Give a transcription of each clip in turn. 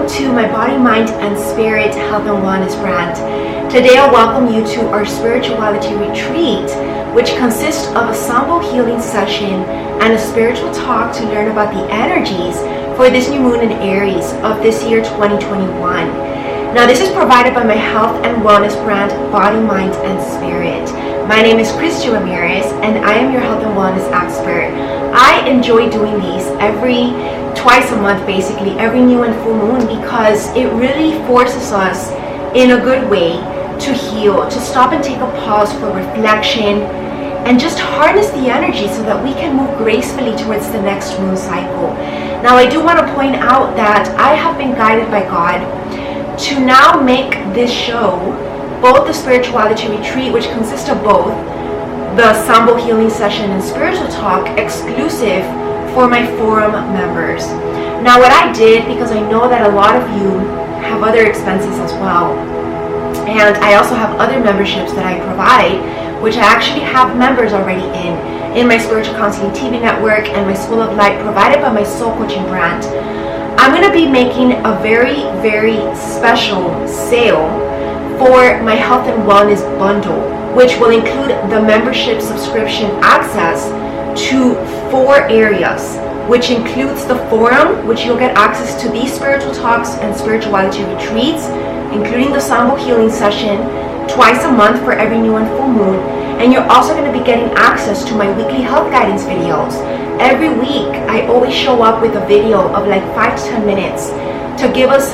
to my body, mind, and spirit health and wellness brand. Today I welcome you to our spirituality retreat, which consists of a sample healing session and a spiritual talk to learn about the energies for this new moon in Aries of this year 2021. Now this is provided by my health and wellness brand, Body, Mind, and Spirit. My name is Aries, and I am your health and wellness expert. I enjoy doing these twice a month, basically every new and full moon, because it really forces us in a good way to heal, to stop and take a pause for reflection, and just harness the energy so that we can move gracefully towards the next moon cycle. Now I do want to point out that I have been guided by God to now make this show, both the spirituality retreat, which consists of both the Sambo healing session and spiritual talk, exclusive for my forum members. Now what I did, because I know that a lot of you have other expenses as well, and I also have other memberships that I provide, which I actually have members already in my spiritual counseling TV network and my School of Light provided by my soul coaching brand. I'm going to be making a very, very special sale for my health and wellness bundle, which will include the membership subscription access to 4 areas, which includes the forum, which you'll get access to these spiritual talks and spirituality retreats, including the Sambo healing session twice a month for every new and full moon. And you're also going to be getting access to my weekly health guidance videos. Every week, I always show up with a video of like 5 to 10 minutes to give us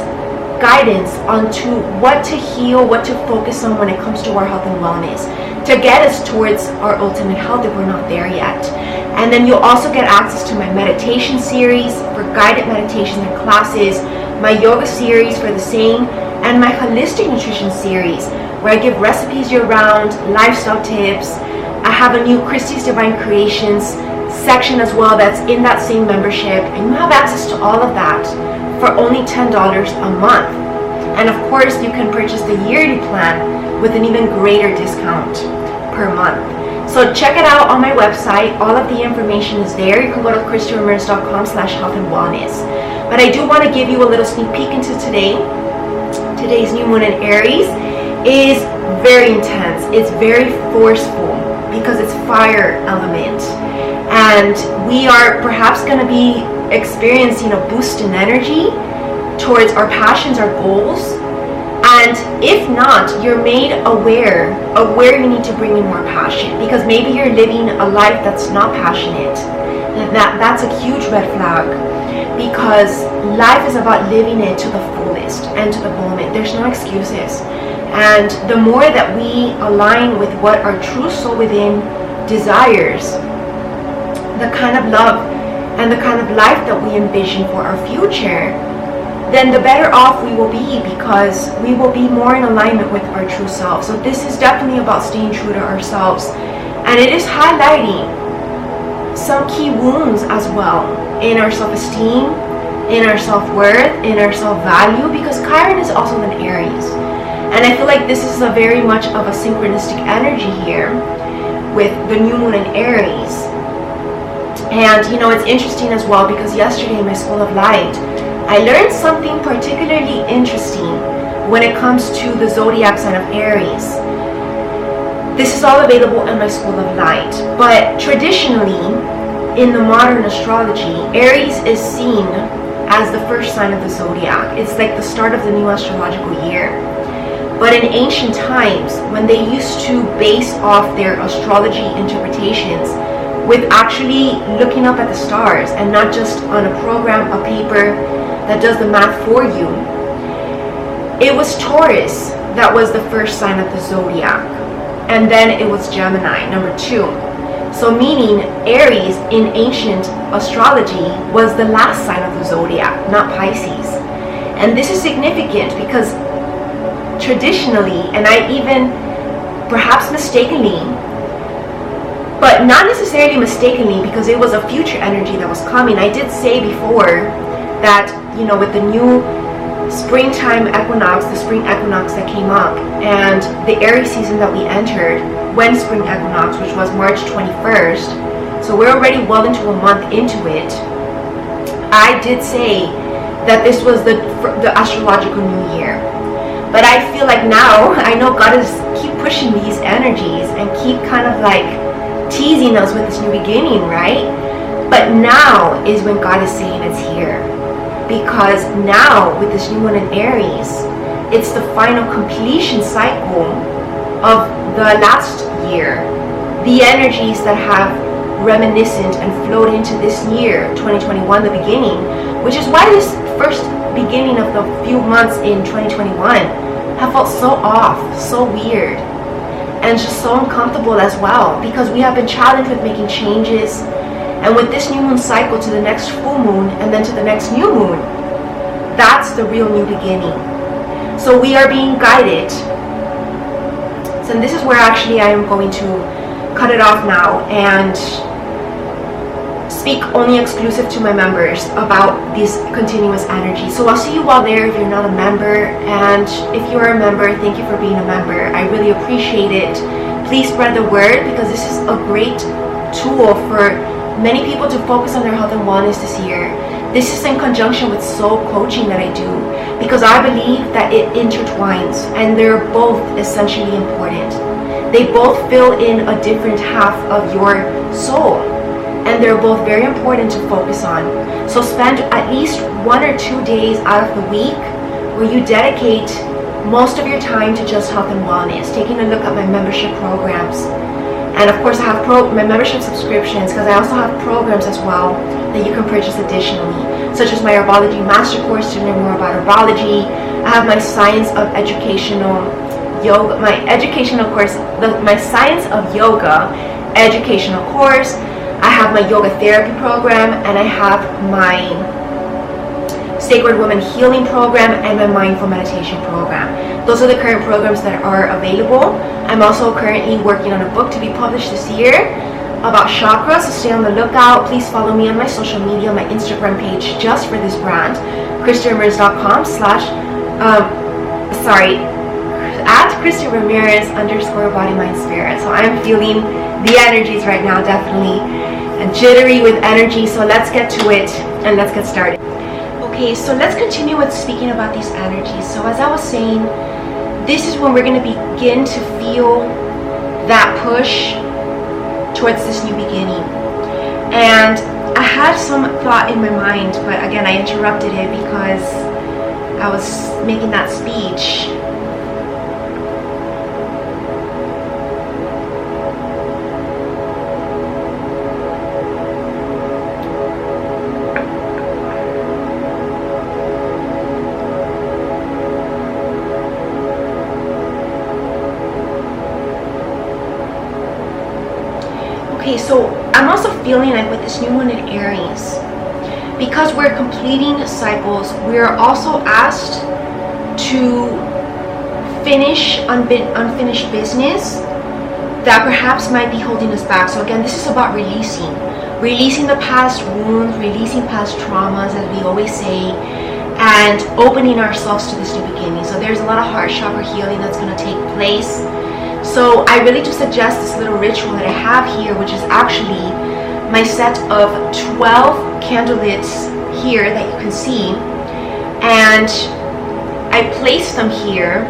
guidance onto what to heal, what to focus on when it comes to our health and wellness, to get us towards our ultimate health if we're not there yet. And then you'll also get access to my meditation series for guided meditation and classes, my yoga series for the same, and my holistic nutrition series, where I give recipes year-round, lifestyle tips. I have a new Christie's Divine Creations section as well that's in that same membership, and you have access to all of that for only $10 a month. And of course, you can purchase the yearly plan with an even greater discount per month. So check it out on my website. All of the information is there. You can go to christyramirez.com/health and wellness. But I do want to give you a little sneak peek into today's new moon in Aries. Is very intense. It's very forceful because it's fire element, and we are perhaps going to be experiencing a boost in energy towards our passions, our goals. And if not, you're made aware of where you need to bring in more passion, because maybe you're living a life that's not passionate, and that's a huge red flag, because life is about living it to the fullest and to the moment. There's no excuses. And the more that we align with what our true soul within desires, the kind of love and the kind of life that we envision for our future, then the better off we will be, because we will be more in alignment with our true self. So this is definitely about staying true to ourselves. And it is highlighting some key wounds as well in our self-esteem, in our self-worth, in our self-value, because Chiron is also an Aries. And I feel like this is a very much of a synchronistic energy here with the new moon in Aries. And you know, it's interesting as well, because yesterday in my School of Light, I learned something particularly interesting when it comes to the zodiac sign of Aries. This is all available in my School of Light. But traditionally, in the modern astrology, Aries is seen as the first sign of the zodiac. It's like the start of the new astrological year. But in ancient times, when they used to base off their astrology interpretations with actually looking up at the stars and not just on a program, a paper that does the math for you, it was Taurus that was the first sign of the zodiac. And then it was Gemini, number 2. So meaning Aries in ancient astrology was the last sign of the zodiac, not Pisces. And this is significant because traditionally, and I even perhaps mistakenly, but not necessarily mistakenly, because it was a future energy that was coming. I did say before that, you know, with the new springtime equinox, the spring equinox that came up, and the Aries season that we entered when spring equinox, which was March 21st, so we're already well into a month into it. I did say that this was the astrological new year. But I feel like now, I know God is keep pushing these energies and keep kind of like teasing us with this new beginning, right? But now is when God is saying it's here. Because now, with this new one in Aries, it's the final completion cycle of the last year. The energies that have reminiscent and flowed into this year, 2021, the beginning, which is why this first beginning of the few months in 2021 have felt so off, so weird, and just so uncomfortable as well, because we have been challenged with making changes, and with this new moon cycle to the next full moon and then to the next new moon, that's the real new beginning. So we are being guided. So this is where actually I am going to cut it off now and speak only exclusive to my members about this continuous energy. So I'll see you all there if you're not a member, and if you are a member, thank you for being a member. I really appreciate it. Please spread the word, because this is a great tool for many people to focus on their health and wellness this year. This is in conjunction with soul coaching that I do, because I believe that it intertwines and they're both essentially important. They both fill in a different half of your soul, and they're both very important to focus on. So spend at least 1 or 2 days out of the week where you dedicate most of your time to just health and wellness, taking a look at my membership programs. And of course I have my membership subscriptions, because I also have programs as well that you can purchase additionally, such as my herbology master course to learn more about herbology. I have my science of educational yoga, my educational course, my science of yoga educational course. I have my yoga therapy program, and I have my Sacred Woman Healing program and my Mindful Meditation program. Those are the current programs that are available. I'm also currently working on a book to be published this year about chakras, so stay on the lookout. Please follow me on my social media, my Instagram page just for this brand, christyramirez.com at christyramirez_body mind spirit. So I'm feeling the energies right now, definitely, and jittery with energy. So let's get to it and let's get started. Okay, so let's continue with speaking about these energies. So as I was saying, this is when we're going to begin to feel that push towards this new beginning. And I had some thought in my mind, but again I interrupted it because I was making that speech. Okay, so I'm also feeling like with this new one in Aries, because we're completing cycles, we're also asked to finish unfinished business that perhaps might be holding us back. So again, this is about releasing the past wounds, releasing past traumas, as we always say, and opening ourselves to this new beginning. So there's a lot of heart chakra healing that's going to take place. So I really do suggest this little ritual that I have here, which is actually my set of 12 candlelits here that you can see. And I place them here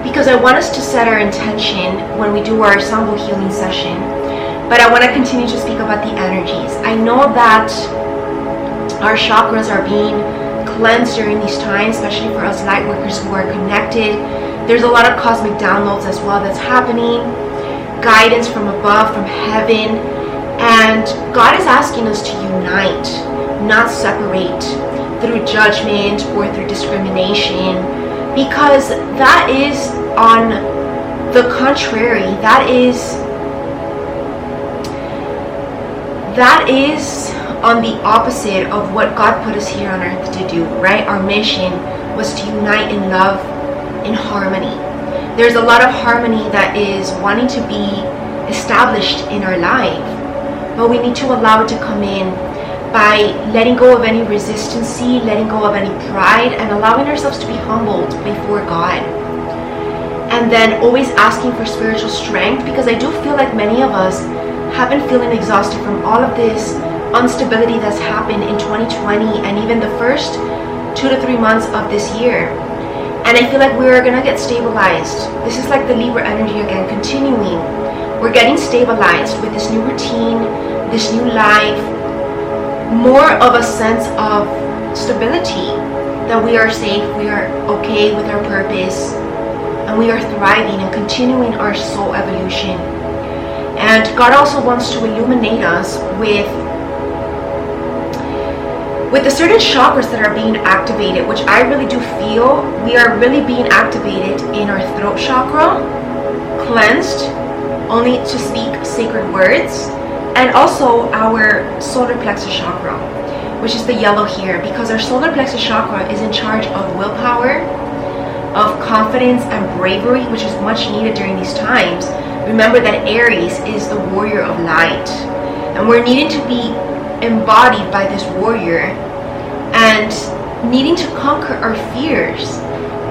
because I want us to set our intention when we do our ensemble healing session. But I want to continue to speak about the energies. I know that our chakras are being cleansed during these times, especially for us light workers who are connected. There's a lot of cosmic downloads as well that's happening, guidance from above, from heaven, and God is asking us to unite, not separate through judgment or through discrimination, because that is on the contrary, that is on the opposite of what God put us here on earth to do, right? Our mission was to unite in love, in harmony. There's a lot of harmony that is wanting to be established in our life, but we need to allow it to come in by letting go of any resistance, letting go of any pride, and allowing ourselves to be humbled before God. And then always asking for spiritual strength, because I do feel like many of us have been feeling exhausted from all of this instability that's happened in 2020 and even the first 2 to 3 months of this year. And I feel like we're gonna get stabilized. This is like the Libra energy again, continuing. We're getting stabilized with this new routine, this new life, more of a sense of stability, that we are safe, we are okay with our purpose, and we are thriving and continuing our soul evolution. And God also wants to illuminate us with the certain chakras that are being activated, which I really do feel we are really being activated in our throat chakra, cleansed only to speak sacred words, and also our solar plexus chakra, which is the yellow here, because our solar plexus chakra is in charge of willpower, of confidence and bravery, which is much needed during these times. Remember that Aries is the warrior of light, and we're needing to be embodied by this warrior and needing to conquer our fears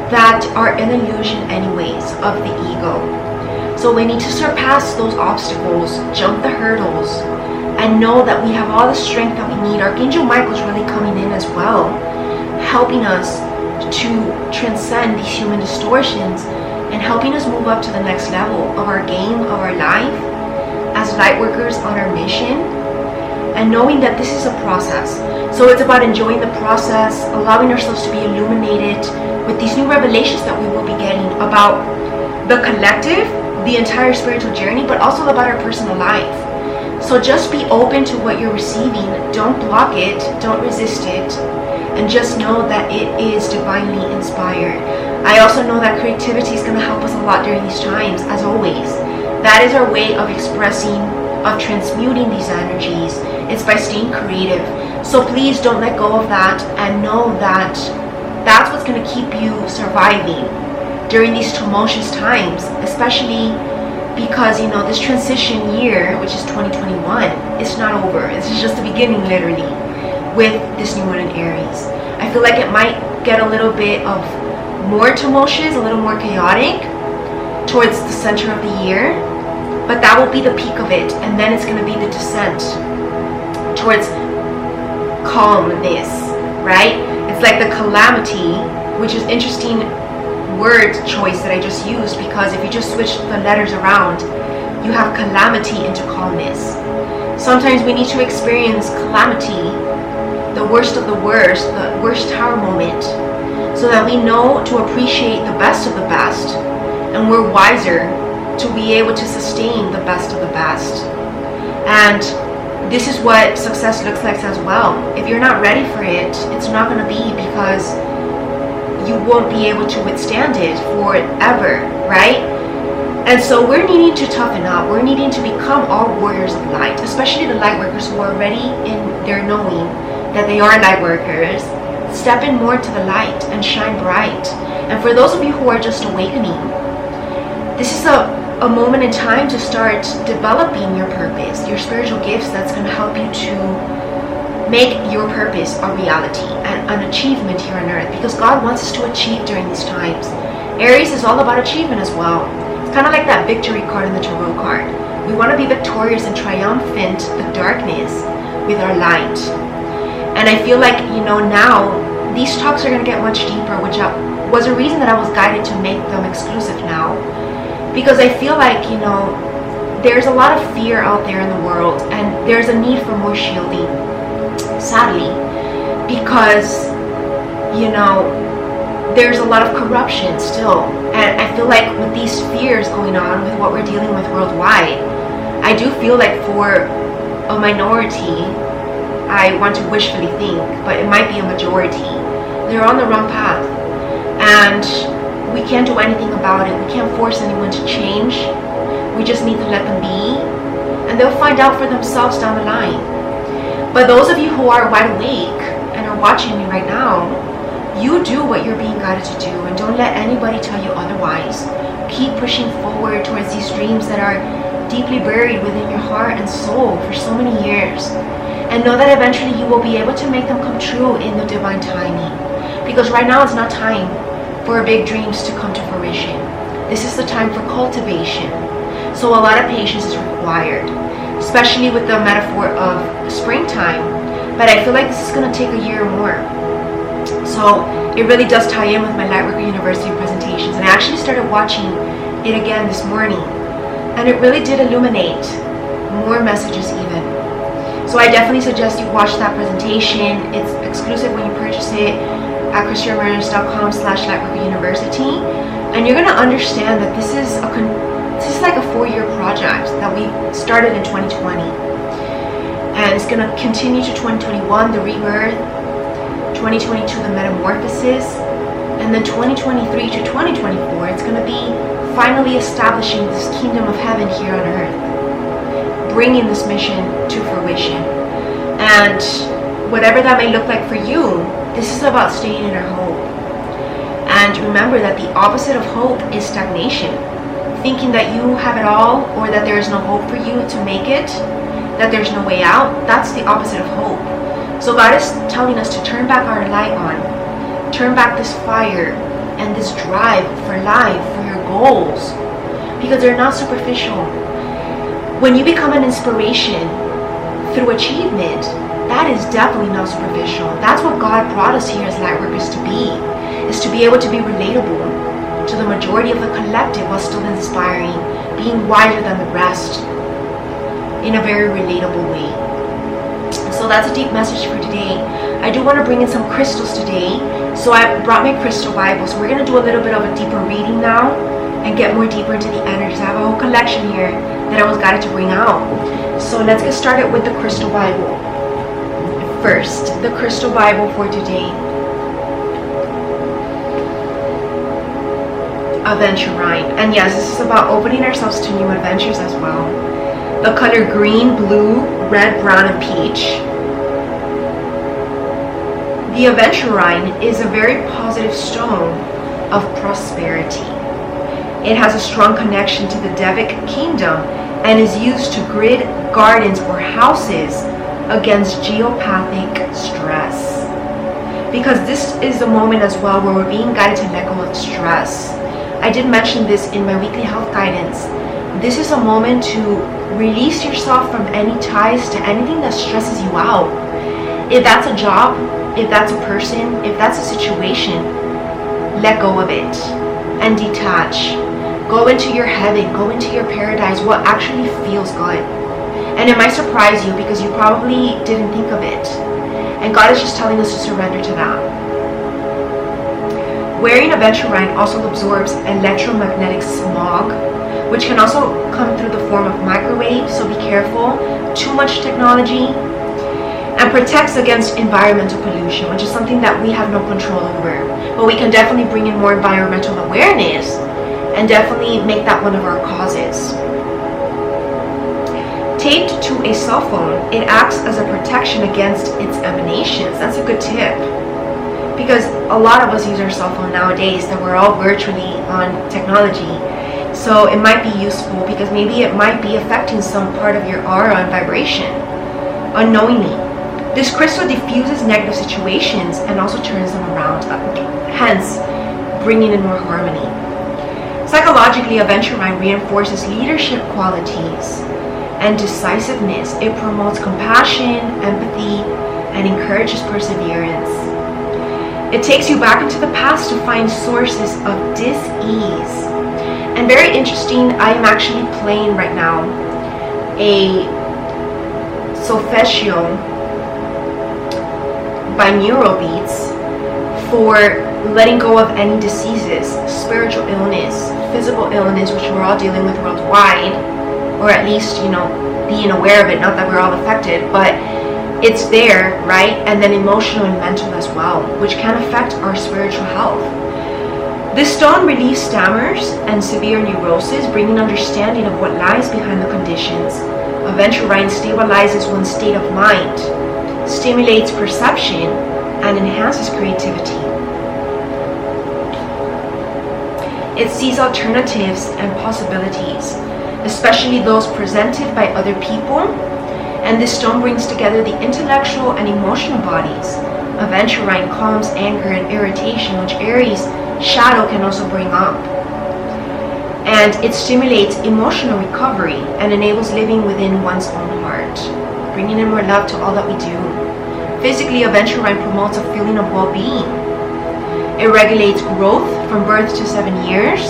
that are an illusion anyways of the ego. So we need to surpass those obstacles, jump the hurdles, and know that we have all the strength that we need. Archangel Michael is really coming in as well, helping us to transcend these human distortions and helping us move up to the next level of our game, of our life, as light workers on our mission, and knowing that this is a process. So it's about enjoying the process, allowing ourselves to be illuminated with these new revelations that we will be getting about the collective, the entire spiritual journey, but also about our personal life. So just be open to what you're receiving. Don't block it, don't resist it, and just know that it is divinely inspired. I also know that creativity is going to help us a lot during these times, as always. That is our way of expressing, of transmuting these energies. It's by staying creative. So please don't let go of that, and know that that's what's going to keep you surviving during these tumultuous times, especially because, you know, this transition year, which is 2021, it's not over. This is just the beginning, literally, with this new moon in Aries. I feel like it might get a little bit of more tumultuous, a little more chaotic towards the center of the year, but that will be the peak of it, and then it's going to be the descent towards calmness, right? It's like the calamity, which is interesting word choice that I just used, because if you just switch the letters around, you have calamity into calmness. Sometimes we need to experience calamity, the worst of the worst tower moment, so that we know to appreciate the best of the best, and we're wiser to be able to sustain the best of the best. And this is what success looks like as well. If you're not ready for it, it's not going to be, because you won't be able to withstand it forever, right? And so we're needing to toughen up. We're needing to become all warriors of light, especially the light workers who are already in their knowing that they are light workers. Step in more to the light and shine bright. And for those of you who are just awakening, this is a moment in time to start developing your purpose, your spiritual gifts that's going to help you to make your purpose a reality and an achievement here on earth, because God wants us to achieve during these times. Aries is all about achievement as well. It's kind of like that victory card in the tarot card. We want to be victorious and triumphant the darkness with our light. And I feel like, you know, now these talks are going to get much deeper, which was a reason that I was guided to make them exclusive now. Because I feel like, you know, there's a lot of fear out there in the world, and there's a need for more shielding, sadly, because, you know, there's a lot of corruption still. And I feel like with these fears going on, with what we're dealing with worldwide, I do feel like for a minority, I want to wishfully think, but it might be a majority, they're on the wrong path. And we can't do anything about it. We can't force anyone to change. We just need to let them be, and they'll find out for themselves down the line. But those of you who are wide awake and are watching me right now, you do what you're being guided to do, and don't let anybody tell you otherwise. Keep pushing forward towards these dreams that are deeply buried within your heart and soul for so many years, and know that eventually you will be able to make them come true in the divine timing. Because right now is not time for big dreams to come to fruition. This is the time for cultivation. So a lot of patience is required, especially with the metaphor of springtime. But I feel like this is going to take a year or more. So it really does tie in with my Lightworker University presentations. And I actually started watching it again this morning, and it really did illuminate more messages even. So I definitely suggest you watch that presentation. It's exclusive when you purchase it at christianmurders.com/lightworkeruniversity, and you're going to understand that this is like a 4-year project that we started in 2020, and it's going to continue to 2021, the rebirth, 2022, the metamorphosis, and then 2023 to 2024, it's going to be finally establishing this kingdom of heaven here on earth, bringing this mission to fruition. And whatever that may look like for you, this is about staying in our hope. And remember that the opposite of hope is stagnation. Thinking that you have it all, or that there is no hope for you to make it, that there's no way out, that's the opposite of hope. So God is telling us to turn back our light on, turn back this fire and this drive for life, for your goals, because they're not superficial. When you become an inspiration through achievement, that is definitely not superficial. That's what God brought us here as Lightworkers to be, is to be able to be relatable to the majority of the collective while still inspiring, being wiser than the rest in a very relatable way. So that's a deep message for today. I do want to bring in some crystals today. So I brought my crystal Bible. So we're going to do a little bit of a deeper reading now and get more deeper into the energies. I have a whole collection here that I was guided to bring out. So let's get started with the crystal Bible. First, the crystal Bible for today. Aventurine. And yes, this is about opening ourselves to new adventures as well. The color green, blue, red, brown, and peach. The aventurine is a very positive stone of prosperity. It has a strong connection to the Devic kingdom and is used to grid gardens or houses against geopathic stress. Because this is the moment as well where we're being guided to let go of stress. I did mention this in my weekly health guidance. This is a moment to release yourself from any ties to anything that stresses you out. If that's a job, if that's a person, if that's a situation, let go of it and detach. Go into your heaven, go into your paradise, what actually feels good. And it might surprise you because you probably didn't think of it. And God is just telling us to surrender to that. Wearing aventurine also absorbs electromagnetic smog, which can also come through the form of microwaves, so be careful. Too much technology. And protects against environmental pollution, which is something that we have no control over. But we can definitely bring in more environmental awareness and definitely make that one of our causes. Taped to a cell phone, it acts as a protection against its emanations. That's a good tip. Because a lot of us use our cell phone nowadays, that we're all virtually on technology. So it might be useful because maybe it might be affecting some part of your aura and vibration unknowingly. This crystal diffuses negative situations and also turns them around, hence bringing in more harmony. Psychologically, aventurine reinforces leadership qualities and decisiveness. It promotes compassion, empathy, and encourages perseverance. It takes you back into the past to find sources of dis-ease. And very interesting, I am actually playing right now a solfeggio binaural beats for letting go of any diseases, spiritual illness, physical illness, which we're all dealing with worldwide, or at least, being aware of it, not that we're all affected, but it's there, right? And then emotional and mental as well, which can affect our spiritual health. This stone relieves stammers and severe neurosis, bringing understanding of what lies behind the conditions. Aventurine stabilizes one's state of mind, stimulates perception, and enhances creativity. It sees alternatives and possibilities, especially those presented by other people, and this stone brings together the intellectual and emotional bodies. Aventurine calms anger and irritation, which Aries shadow can also bring up. And it stimulates emotional recovery and enables living within one's own heart, bringing in more love to all that we do. Physically, aventurine promotes a feeling of well-being, It regulates growth from birth to 7 years,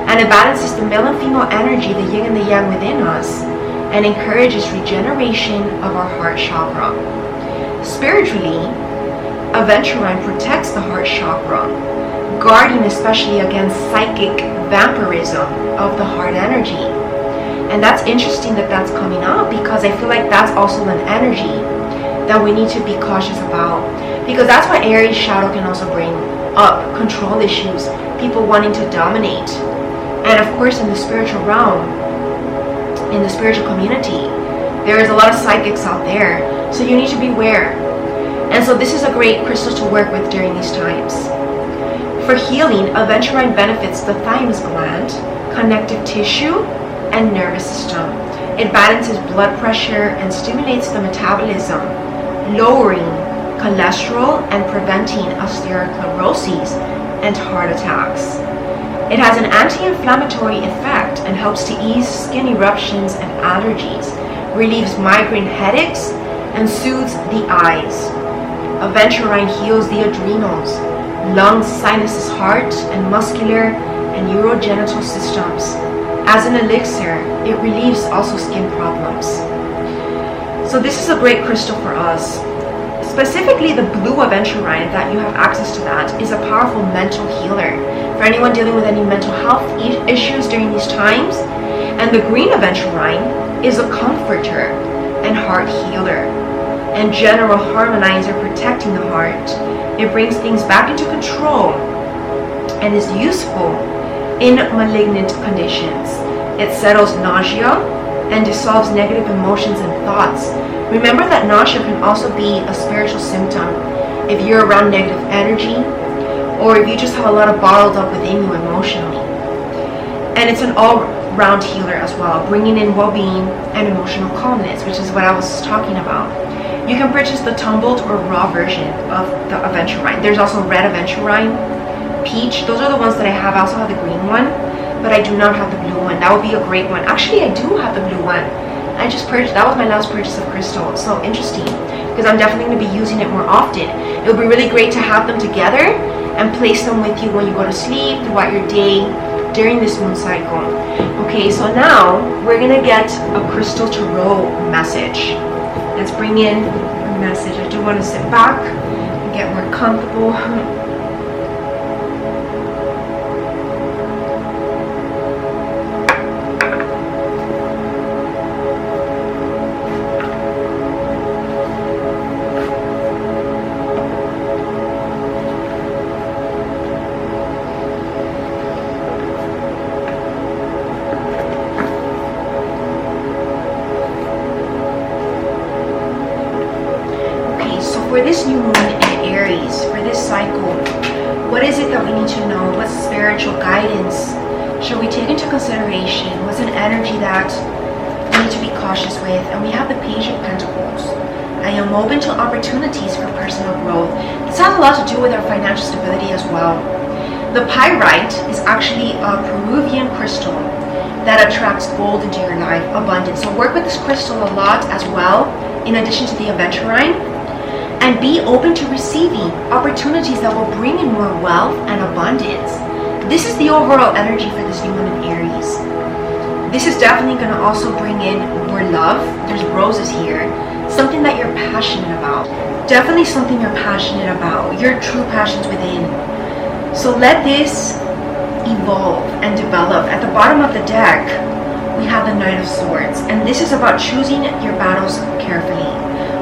and it balances the male and female energy, the yin and the yang within us, and encourages regeneration of our heart chakra. Spiritually, aventurine protects the heart chakra, guarding especially against psychic vampirism of the heart energy. And that's interesting that that's coming up, because I feel like that's also an energy that we need to be cautious about, because that's what Aries shadow can also bring up: control issues, people wanting to dominate. And of course, in the spiritual realm, in the spiritual community, there is a lot of psychics out there, so you need to beware. And so this is a great crystal to work with during these times. For healing, aventurine benefits the thymus gland, connective tissue, and nervous system. It balances blood pressure and stimulates the metabolism, lowering cholesterol and preventing osteosclerosis and heart attacks. It has an anti-inflammatory effect and helps to ease skin eruptions and allergies, relieves migraine headaches, and soothes the eyes. Aventurine heals the adrenals, lungs, sinuses, heart, and muscular and urogenital systems. As an elixir, it relieves also skin problems. So this is a great crystal for us. Specifically, the blue aventurine, that you have access to that, is a powerful mental healer for anyone dealing with any mental health issues during these times. And the green aventurine is a comforter and heart healer and general harmonizer, protecting the heart. It brings things back into control and is useful in malignant conditions. It settles nausea and dissolves negative emotions and thoughts. Remember that nausea can also be a spiritual symptom if you're around negative energy, or if you just have a lot of bottled up within you emotionally. And it's an all-round healer as well, bringing in well-being and emotional calmness, which is what I was talking about. You can purchase the tumbled or raw version of the aventurine. There's also red aventurine, peach. Those are the ones that I have. I also have the green one, but I do not have the blue one. That would be a great one. Actually, I do have the blue one. I just purchased, that was my last purchase of crystal. So interesting, because I'm definitely going to be using it more often. It would be really great to have them together and place them with you when you go to sleep, throughout your day, during this moon cycle. Okay, so now we're going to get a crystal tarot message. Let's bring in a message. I do want to sit back and get more comfortable. For this new moon in Aries, for this cycle, what is it that we need to know? What spiritual guidance should we take into consideration? What's an energy that we need to be cautious with? And we have the Page of Pentacles. I am open to opportunities for personal growth. This has a lot to do with our financial stability as well. The pyrite is actually a Peruvian crystal that attracts gold into your life, abundance. So work with this crystal a lot as well, in addition to the aventurine. And be open to receiving opportunities that will bring in more wealth and abundance. This is the overall energy for this new moon in Aries. This is definitely going to also bring in more love. There's roses here. Something that you're passionate about. Definitely something you're passionate about. Your true passions within. So let this evolve and develop. At the bottom of the deck, we have the Knight of Swords. And this is about choosing your battles carefully.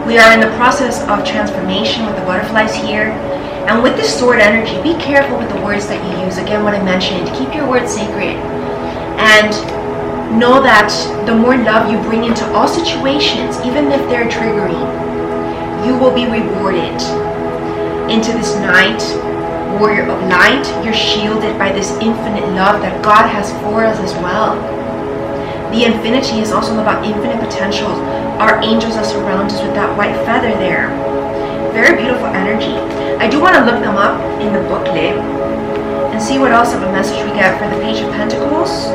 We are in the process of transformation with the butterflies here. And with this sword energy, be careful with the words that you use. Again, what I mentioned, keep your words sacred. And know that the more love you bring into all situations, even if they're triggering, you will be rewarded. Into this night, warrior of light, you're shielded by this infinite love that God has for us as well. The infinity is also about infinite potentials. Our angels that surround us with that white feather there. Very beautiful energy. I do want to look them up in the booklet and see what else of a message we get for the Page of Pentacles.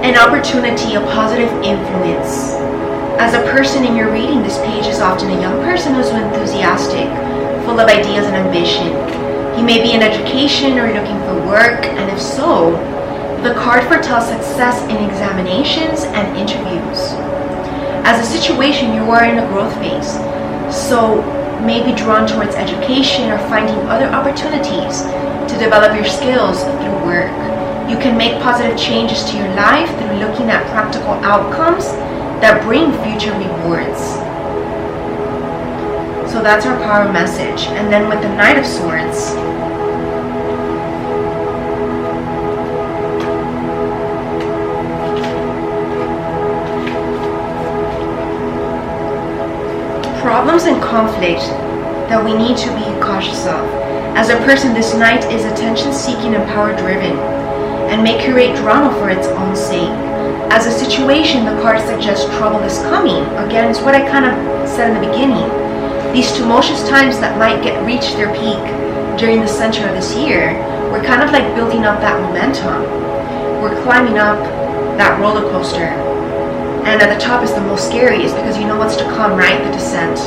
an opportunity, a positive influence. As a person in your reading, this page is often a young person who's enthusiastic, full of ideas and ambition. You may be in education or looking for work, and if so, the card foretells success in examinations and interviews. As a situation, you are in a growth phase, so may be drawn towards education or finding other opportunities to develop your skills through work. You can make positive changes to your life through looking at practical outcomes that bring future rewards. So that's our power message. And then with the Knight of Swords, problems and conflict that we need to be cautious of. As a person, this Knight is attention-seeking and power-driven, and may create drama for its own sake. As a situation, the card suggests trouble is coming. Again, it's what I kind of said in the beginning. These tumultuous times that might reach their peak during the center of this year, we're kind of like building up that momentum. We're climbing up that roller coaster. And at the top is the most scary, is because you know what's to come, right? The descent.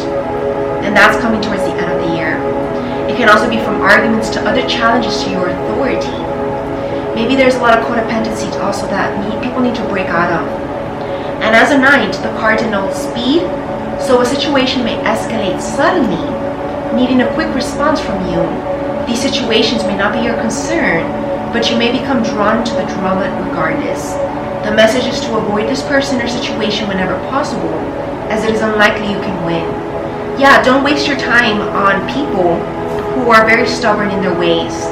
And that's coming towards the end of the year. It can also be from arguments to other challenges to your authority. Maybe there's a lot of codependency also that people need to break out of. And as a Knight, the card denotes speed, so a situation may escalate suddenly, needing a quick response from you. These situations may not be your concern, but you may become drawn to the drama regardless. The message is to avoid this person or situation whenever possible, as it is unlikely you can win. Yeah, don't waste your time on people who are very stubborn in their ways.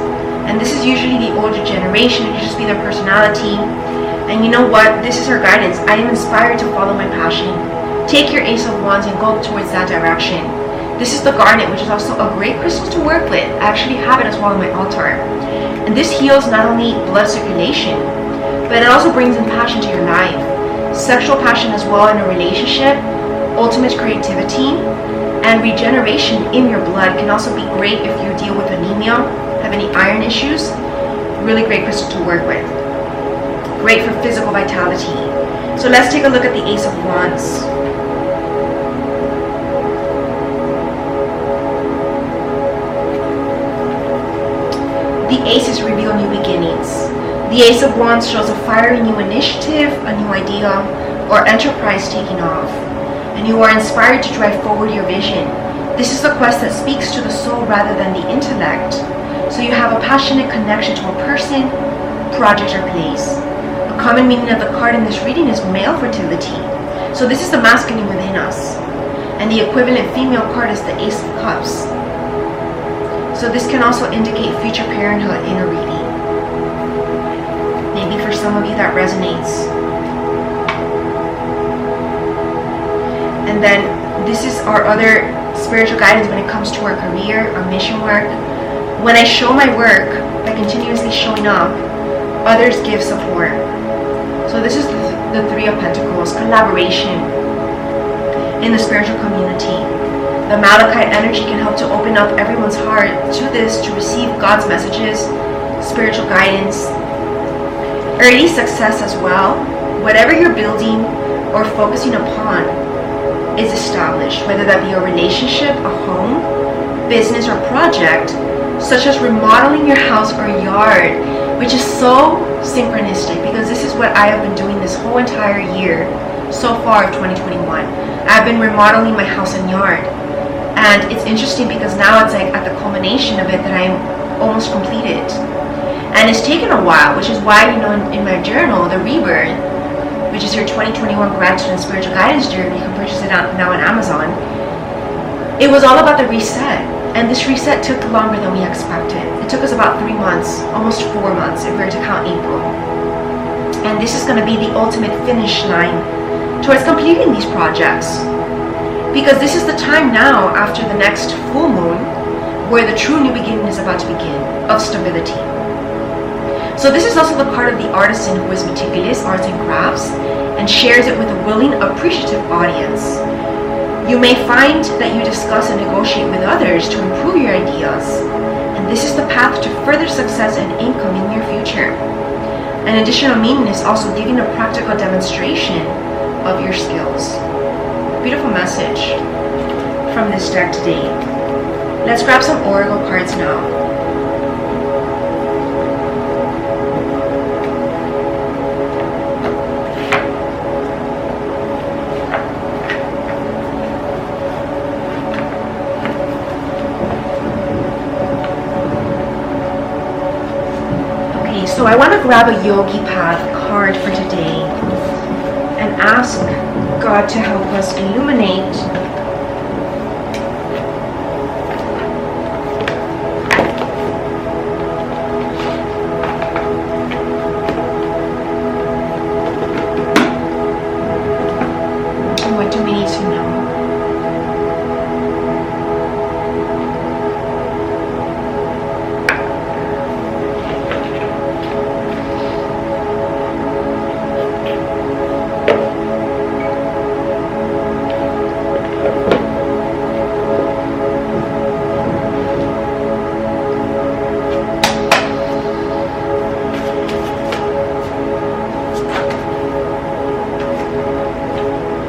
And this is usually the older generation. It could just be their personality. And you know what? This is our guidance. I am inspired to follow my passion. Take your Ace of Wands and go towards that direction. This is the garnet, which is also a great crystal to work with. I actually have it as well on my altar. And this heals not only blood circulation, but it also brings in passion to your life. Sexual passion as well in a relationship, ultimate creativity, and regeneration in your blood can also be great if you deal with anemia, have any iron issues. Really great crystal to work with. Great for physical vitality. So let's take a look at the Ace of Wands. The Aces reveal new beginnings. The Ace of Wands shows a fiery new initiative, a new idea, or enterprise taking off. And you are inspired to drive forward your vision. This is the quest that speaks to the soul rather than the intellect. So you have a passionate connection to a person, project, or place. A common meaning of the card in this reading is male fertility. So this is the masculine within us. And the equivalent female card is the Ace of Cups. So this can also indicate future parenthood in a reading. Maybe for some of you that resonates. And then this is our other spiritual guidance when it comes to our career, our mission work. When I show my work by continuously showing up, others give support. So this is the Three of Pentacles, collaboration in the spiritual community. The Malachite energy can help to open up everyone's heart to this, to receive God's messages, spiritual guidance, early success as well. Whatever you're building or focusing upon is established, whether that be a relationship, a home, business, or project, such as remodeling your house or yard, which is so synchronistic because this is what I have been doing this whole entire year so far of 2021. I've been remodeling my house and yard. And it's interesting because now it's like at the culmination of it that I'm almost completed. And it's taken a while, which is why, you know, in my journal, The Rebirth, which is your 2021 Gratitude and Spiritual Guidance Journal, you can purchase it now on Amazon. It was all about the reset. And this reset took longer than we expected. It took us about 3 months, almost 4 months if we were to count April. And this is going to be the ultimate finish line towards completing these projects. Because this is the time now, after the next full moon, where the true new beginning is about to begin, of stability. So this is also the part of the artisan who is meticulous, arts and crafts, and shares it with a willing, appreciative audience. You may find that you discuss and negotiate with others to improve your ideas, and this is the path to further success and income in your future. An additional meaning is also giving a practical demonstration of your skills. Beautiful message from this deck today. Let's grab some oracle cards now. So I want to grab a Yogi Path card for today and ask God to help us illuminate what do we need to know.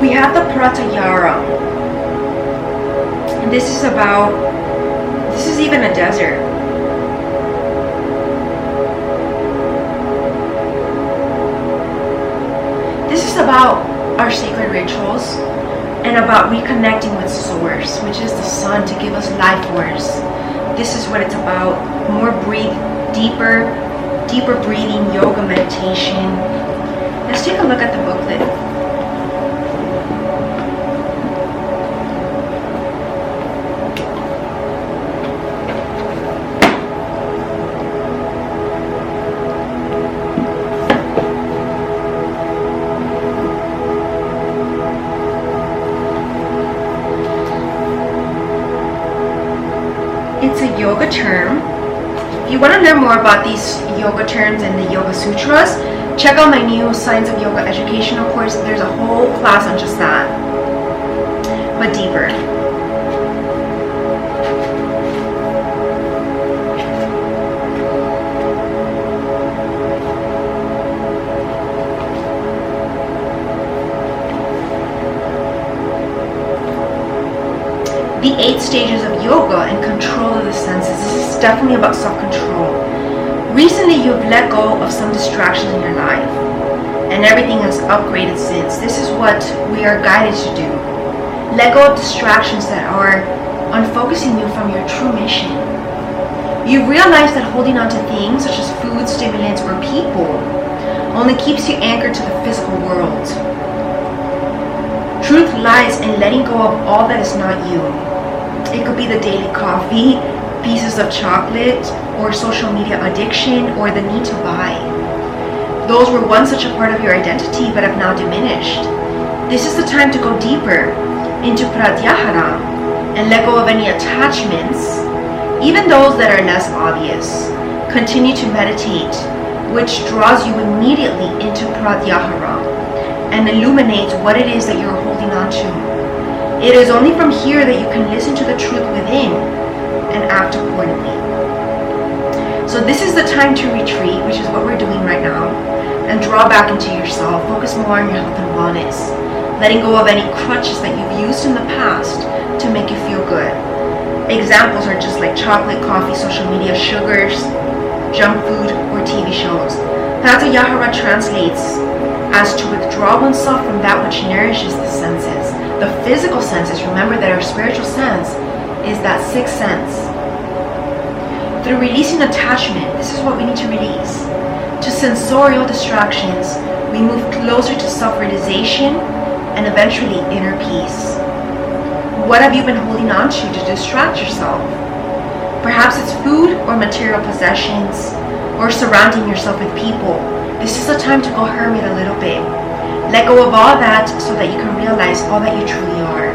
We have the Pratayara, and this is even a desert. This is about our sacred rituals and about reconnecting with Source, which is the sun, to give us life force. This is what it's about. More deeper breathing, yoga, meditation. Let's take a look at the booklet. It's a yoga term. If you want to learn more about these yoga terms and the Yoga Sutras, check out my new Science of Yoga educational course. There's a whole class on just that, but deeper. The 8 stages of yoga and control of the senses. This is definitely about self-control. Recently, you've let go of some distractions in your life, and everything has upgraded since. This is what we are guided to do. Let go of distractions that are unfocusing you from your true mission. You realize that holding on to things such as food, stimulants, or people only keeps you anchored to the physical world. Truth lies in letting go of all that is not you. It could be the daily coffee, pieces of chocolate, or social media addiction, or the need to buy. Those were once such a part of your identity but have now diminished. This is the time to go deeper into Pratyahara and let go of any attachments, even those that are less obvious. Continue to meditate, which draws you immediately into Pratyahara and illuminates what it is that you're holding on to. It is only from here that you can listen to the truth within and act accordingly. So this is the time to retreat, which is what we're doing right now, and draw back into yourself. Focus more on your health and wellness, letting go of any crutches that you've used in the past to make you feel good. Examples are just like chocolate, coffee, social media, sugars, junk food, or TV shows. Pratyahara translates as to withdraw oneself from that which nourishes the senses. The physical senses, remember that our spiritual sense is that sixth sense. Through releasing attachment, this is what we need to release. To sensorial distractions, we move closer to self-realization and eventually inner peace. What have you been holding on to distract yourself? Perhaps it's food or material possessions, or surrounding yourself with people. This is the time to go hermit a little bit. Let go of all that so that you can realize all that you truly are.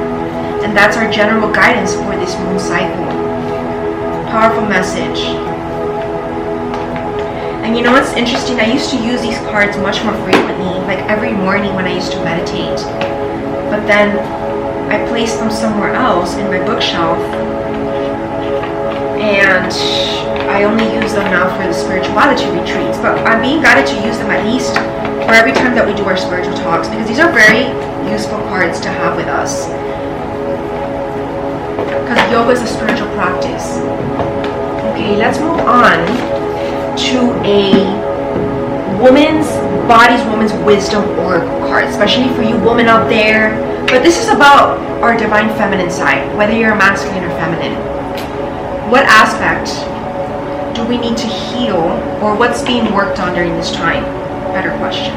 And that's our general guidance for this moon cycle. Powerful message. And you know what's interesting? I used to use these cards much more frequently, like every morning when I used to meditate. But then I placed them somewhere else in my bookshelf, and I only use them now for the spirituality retreats, but I'm being guided to use them at least for every time that we do our spiritual talks, because these are very useful cards to have with us. Because yoga is a spiritual practice. Okay, let's move on to a woman's wisdom oracle card, especially for you women out there. But this is about our divine feminine side, whether you're masculine or feminine. What aspect do we need to heal, or what's being worked on during this time? Better question.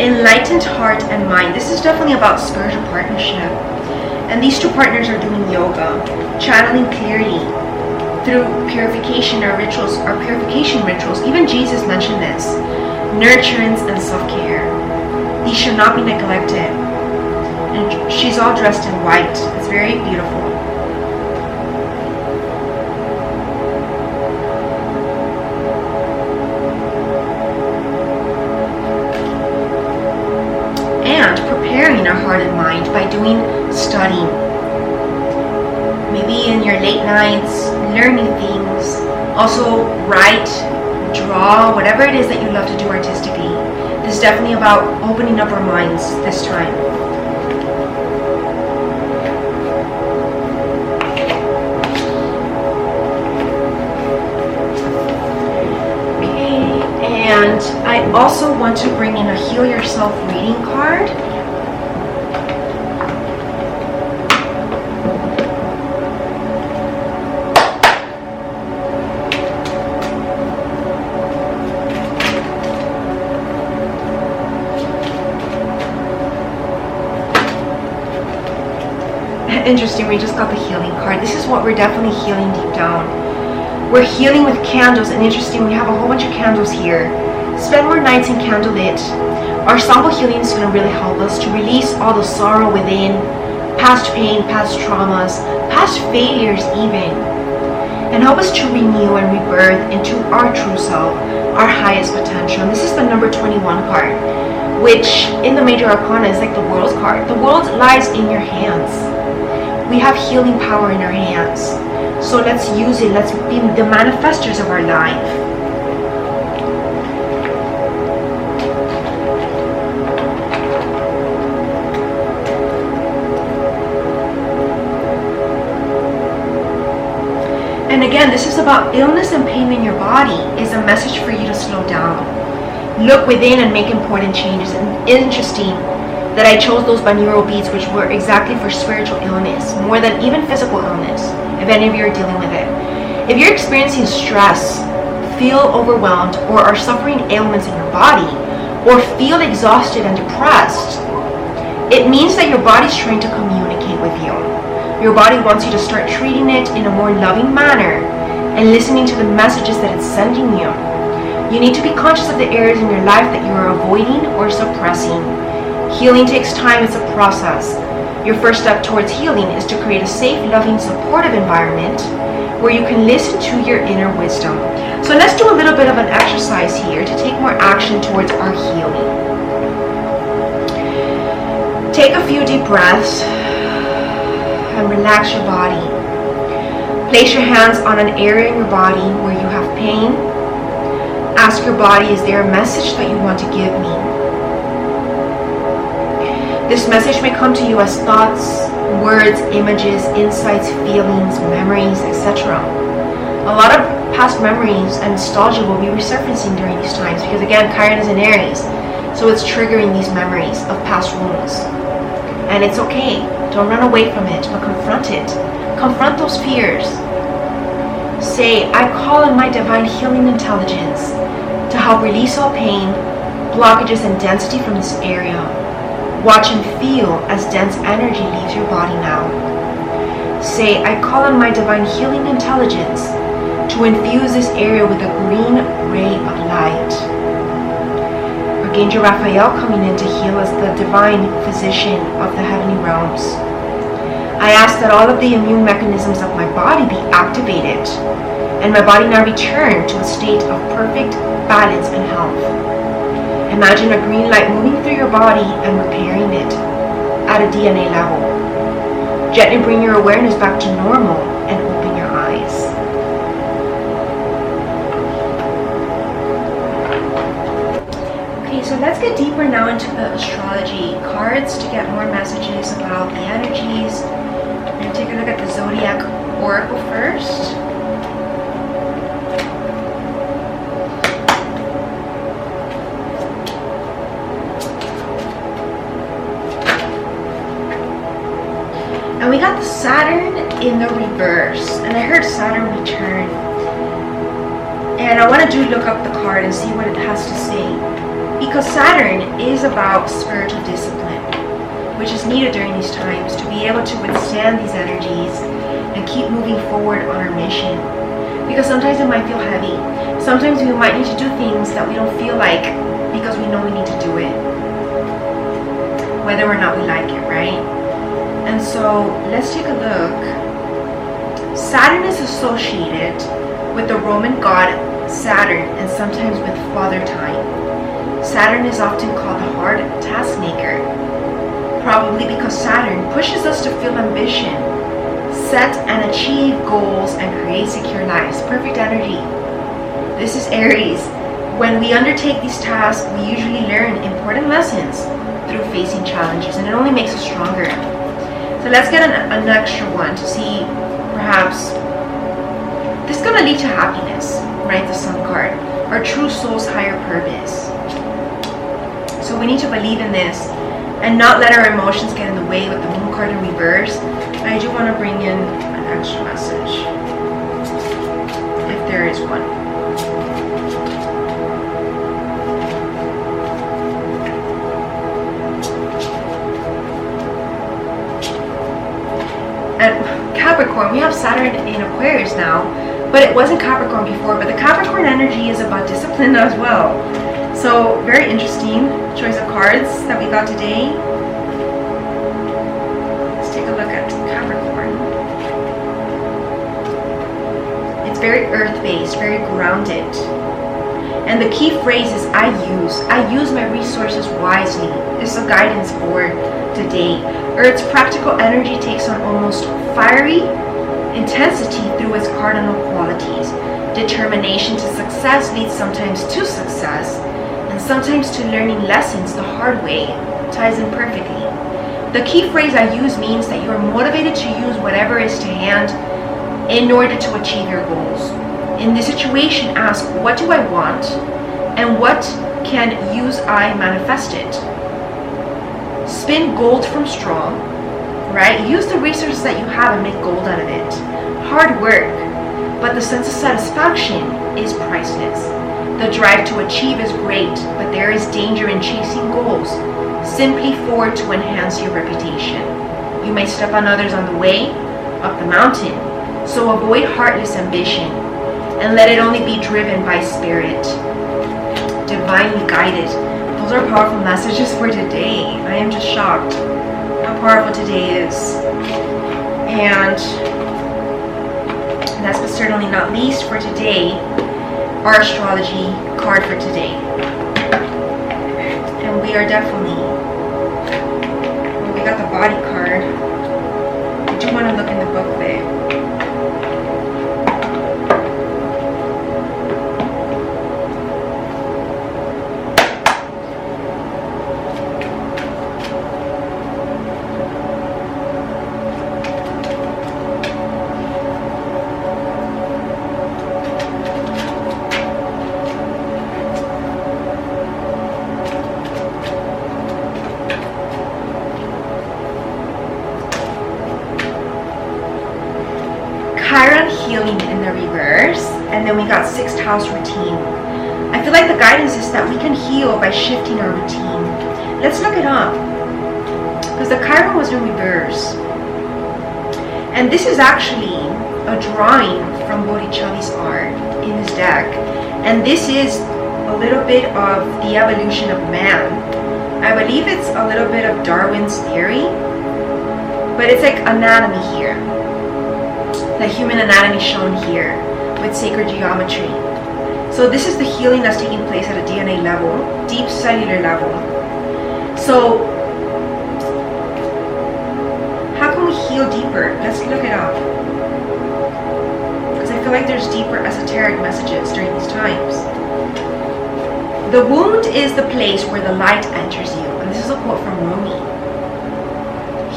Enlightened heart and mind. This is definitely about spiritual partnership. And these two partners are doing yoga, channeling clearly through purification or rituals, or purification rituals. Even Jesus mentioned this. Nurturance and self-care. These should not be neglected. And she's all dressed in white. It's very beautiful. And preparing our heart and mind by doing studying. Maybe in your late nights, learning things. Also write, draw, whatever it is that you love to do artistically. This is definitely about opening up our minds this time. Okay, and I also want to bring in a Heal Yourself reading card. Interesting, we just got the healing card. This is what we're definitely healing deep down. We're healing with candles, and interesting, we have a whole bunch of candles here. Spend more nights in candlelit. Our ensemble healing is going to really help us to release all the sorrow within, past pain, past traumas, past failures even, and help us to renew and rebirth into our true self, our highest potential. And this is the number 21 card, which in the major arcana is like the world's card. The world lies in your hands. We have healing power in our hands. So let's use it. Let's be the manifestors of our life. And again, this is about illness and pain in your body. Is a message for you to slow down. Look within and make important changes. And interesting that I chose those binaural beats, which were exactly for spiritual illness, more than even physical illness, if any of you are dealing with it. If you're experiencing stress, feel overwhelmed, or are suffering ailments in your body, or feel exhausted and depressed, it means that your body's trying to communicate with you. Your body wants you to start treating it in a more loving manner and listening to the messages that it's sending you. You need to be conscious of the areas in your life that you are avoiding or suppressing. Healing takes time, it's a process. Your first step towards healing is to create a safe, loving, supportive environment where you can listen to your inner wisdom. So let's do a little bit of an exercise here to take more action towards our healing. Take a few deep breaths and relax your body. Place your hands on an area in your body where you have pain. Ask your body, is there a message that you want to give me? This message may come to you as thoughts, words, images, insights, feelings, memories, etc. A lot of past memories and nostalgia will be resurfacing during these times because, again, Chiron is in Aries, so it's triggering these memories of past wounds. And it's okay. Don't run away from it, but confront it. Confront those fears. Say, I call on my divine healing intelligence to help release all pain, blockages, and density from this area. Watch and feel as dense energy leaves your body now. Say, I call on my divine healing intelligence to infuse this area with a green ray of light. Archangel Raphael coming in to heal as the divine physician of the heavenly realms. I ask that all of the immune mechanisms of my body be activated and my body now return to a state of perfect balance and health. Imagine a green light moving through your body and repairing it. at a DNA level. Gently bring your awareness back to normal and open your eyes. Okay, so let's get deeper now into the astrology cards to get more messages about the energies. We're going to take a look at the Zodiac Oracle first. And we got the Saturn in the reverse. And I heard Saturn return. And I want to look up the card and see what it has to say. Because Saturn is about spiritual discipline, which is needed during these times to be able to withstand these energies and keep moving forward on our mission. Because sometimes it might feel heavy. Sometimes we might need to do things that we don't feel like because we know we need to do it, whether or not we like it, right? And so let's take a look. Saturn is associated with the Roman god Saturn and sometimes with Father Time. Saturn is often called the hard task maker, probably because Saturn pushes us to feel ambition, set and achieve goals, and create secure lives. Perfect energy. This is Aries. When we undertake these tasks, we usually learn important lessons through facing challenges, and it only makes us stronger. So let's get an extra one to see, perhaps, this is going to lead to happiness, right? The Sun card, our true soul's higher purpose. So we need to believe in this and not let our emotions get in the way with the Moon card in reverse. I do want to bring in an extra message, if there is one. And Capricorn, we have Saturn in Aquarius now, but it wasn't Capricorn before, but the Capricorn energy is about discipline as well. So very interesting choice of cards that we got today. Let's take a look at Capricorn. It's very earth-based, very grounded. And the key phrase is I use my resources wisely. This is a guidance for today. Earth's practical energy takes on almost fiery intensity through its cardinal qualities. Determination to success leads sometimes to success, and sometimes to learning lessons the hard way. Ties in perfectly. The key phrase I use means that you are motivated to use whatever is to hand in order to achieve your goals. In this situation, ask, what do I want, and what can use I manifest it? Spin gold from straw, right? Use the resources that you have and make gold out of it. Hard work, but the sense of satisfaction is priceless. The drive to achieve is great, but there is danger in chasing goals simply to enhance your reputation. You may step on others on the way up the mountain, so avoid heartless ambition and let it only be driven by spirit. Divinely guided. Those are powerful messages for today. I am just shocked how powerful today is. And last but certainly not least for today, our astrology card for today. And we are definitely, well, we got the body card. I do want to look in the booklet. Healing in the reverse, and then we got sixth house routine. I feel like the guidance is that we can heal by shifting our routine. Let's look it up, because the Chiron was in reverse, and this is actually a drawing from Botticelli's art in his deck, and this is a little bit of the evolution of man. I believe it's a little bit of Darwin's theory, but it's like anatomy here. The human anatomy shown here with sacred geometry. So this is the healing that's taking place at a DNA level, deep cellular level. So we heal deeper? Let's look it up. Because I feel like there's deeper esoteric messages during these times. The wound is the place where the light enters you. And this is a quote from Rumi.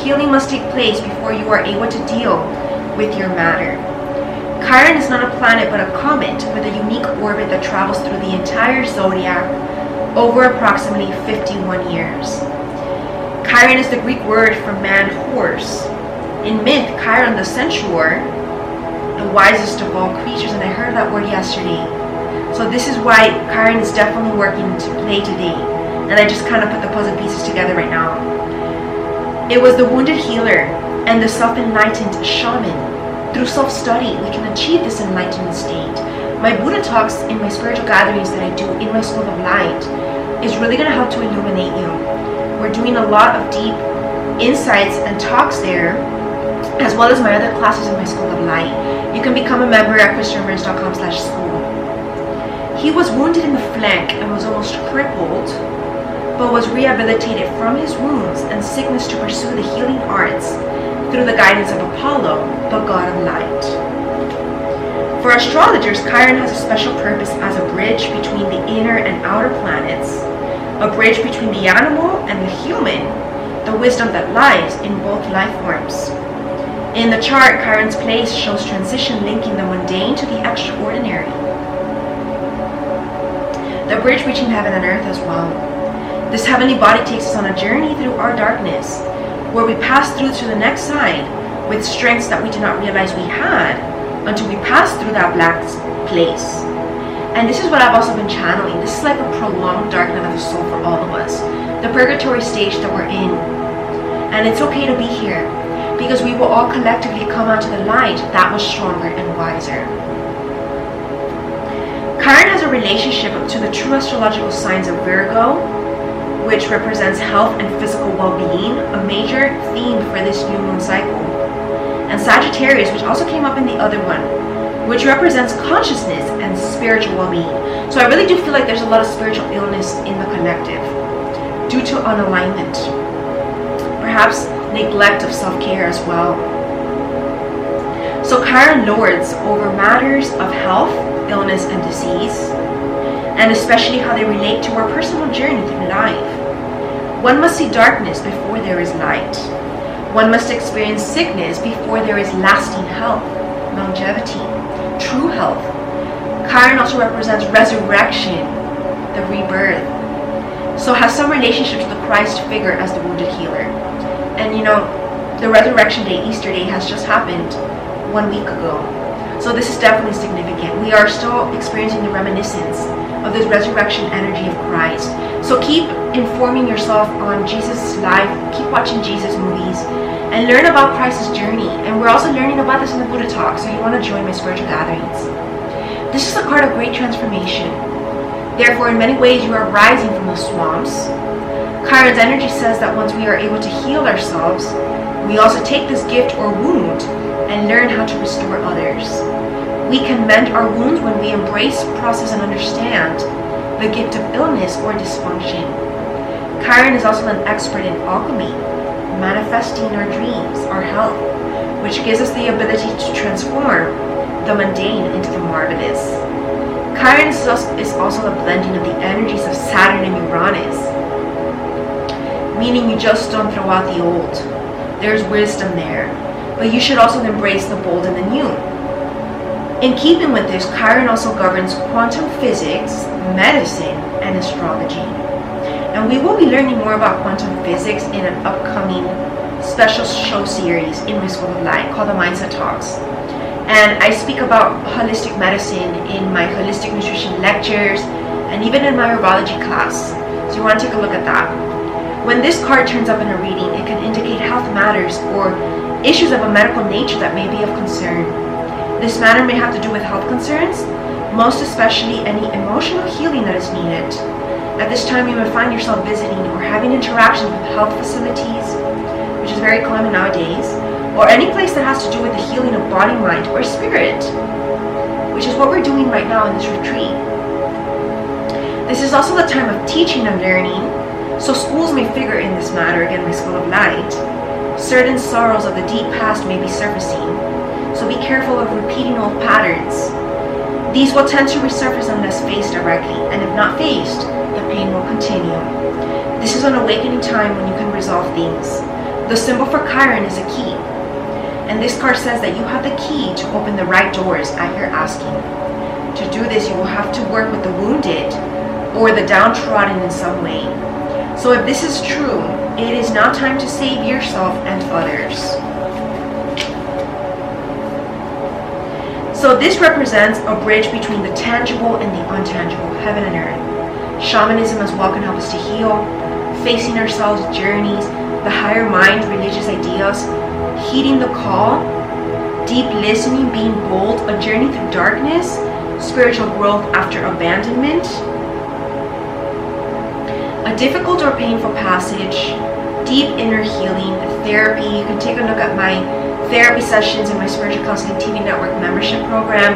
Healing must take place before you are able to deal with your matter. Chiron is not a planet but a comet with a unique orbit that travels through the entire zodiac over approximately 51 years. Chiron is the Greek word for man-horse. In myth, Chiron the centaur, the wisest of all creatures, and I heard that word yesterday. So this is why Chiron is definitely working to play today. And I just kind of put the puzzle pieces together right now. It was the wounded healer and the self-enlightened shaman. Through self-study, we can achieve this enlightenment state. My Buddha talks in my spiritual gatherings that I do in my School of Light is really going to help to illuminate you. We're doing a lot of deep insights and talks there, as well as my other classes in my School of Light. You can become a member at christianburns.com/school. He was wounded in the flank and was almost crippled, but was rehabilitated from his wounds and sickness to pursue the healing arts through the guidance of Apollo, the god of light. For astrologers, Chiron has a special purpose as a bridge between the inner and outer planets, a bridge between the animal and the human, the wisdom that lies in both life forms. In the chart, Chiron's place shows transition linking the mundane to the extraordinary, the bridge between heaven and earth as well. This heavenly body takes us on a journey through our darkness, where we pass through to the next side with strengths that we did not realize we had until we pass through that black place. And this is what I've also been channeling. This is like a prolonged dark night of the soul for all of us. The purgatory stage that we're in. And it's okay to be here, because we will all collectively come out to the light that much stronger and wiser. Chiron has a relationship to the true astrological signs of Virgo, which represents health and physical well-being, a major theme for this new moon cycle. And Sagittarius, which also came up in the other one, which represents consciousness and spiritual well-being. So I really do feel like there's a lot of spiritual illness in the collective due to unalignment. Perhaps neglect of self-care as well. So Chiron lords over matters of health, illness, and disease, and especially how they relate to our personal journey through life. One must see darkness before there is light. One must experience sickness before there is lasting health, longevity, true health. Chiron also represents resurrection, the rebirth. So has some relationship to the Christ figure as the wounded healer. And you know, the resurrection day, Easter day, has just happened 1 week ago. So this is definitely significant. We are still experiencing the reminiscence of this resurrection energy of Christ. So keep informing yourself on Jesus' life, keep watching Jesus movies, and learn about Christ's journey. And we're also learning about this in the Buddha Talk, so you want to join my spiritual gatherings. This is a card of great transformation. Therefore, in many ways, you are rising from the swamps. Chiron's energy says that once we are able to heal ourselves, we also take this gift or wound and learn how to restore others. We can mend our wounds when we embrace, process, and understand the gift of illness or dysfunction. Chiron is also an expert in alchemy, manifesting our dreams, our health, which gives us the ability to transform the mundane into the marvelous. Chiron is also the blending of the energies of Saturn and Uranus, meaning you just don't throw out the old. There's wisdom there, but you should also embrace the bold and the new. In keeping with this, Chiron also governs quantum physics, medicine, and astrology. And we will be learning more about quantum physics in an upcoming special show series in my School of Light called the Mindset Talks. And I speak about holistic medicine in my holistic nutrition lectures and even in my herbology class. So you want to take a look at that. When this card turns up in a reading, it can indicate health matters or issues of a medical nature that may be of concern. This matter may have to do with health concerns, most especially any emotional healing that is needed. At this time, you may find yourself visiting or having interactions with health facilities, which is very common nowadays, or any place that has to do with the healing of body, mind, or spirit, which is what we're doing right now in this retreat. This is also the time of teaching and learning, so schools may figure in this matter, again, my School of Light, Certain sorrows of the deep past may be surfacing, so be careful of repeating old patterns. These will tend to resurface unless faced directly, and if not faced, the pain will continue. This is an awakening time when you can resolve things. The symbol for Chiron is a key, and this card says that you have the key to open the right doors at your asking. To do this, you will have to work with the wounded or the downtrodden in some way. So if this is true, it is now time to save yourself and others. So this represents a bridge between the tangible and the untangible, heaven and earth. Shamanism as well can help us to heal, facing ourselves, journeys, the higher mind, religious ideas, heeding the call, deep listening, being bold, a journey through darkness, spiritual growth after abandonment, a difficult or painful passage, deep inner healing, therapy. You can take a look at my therapy sessions in my Spiritual Counseling TV Network membership program,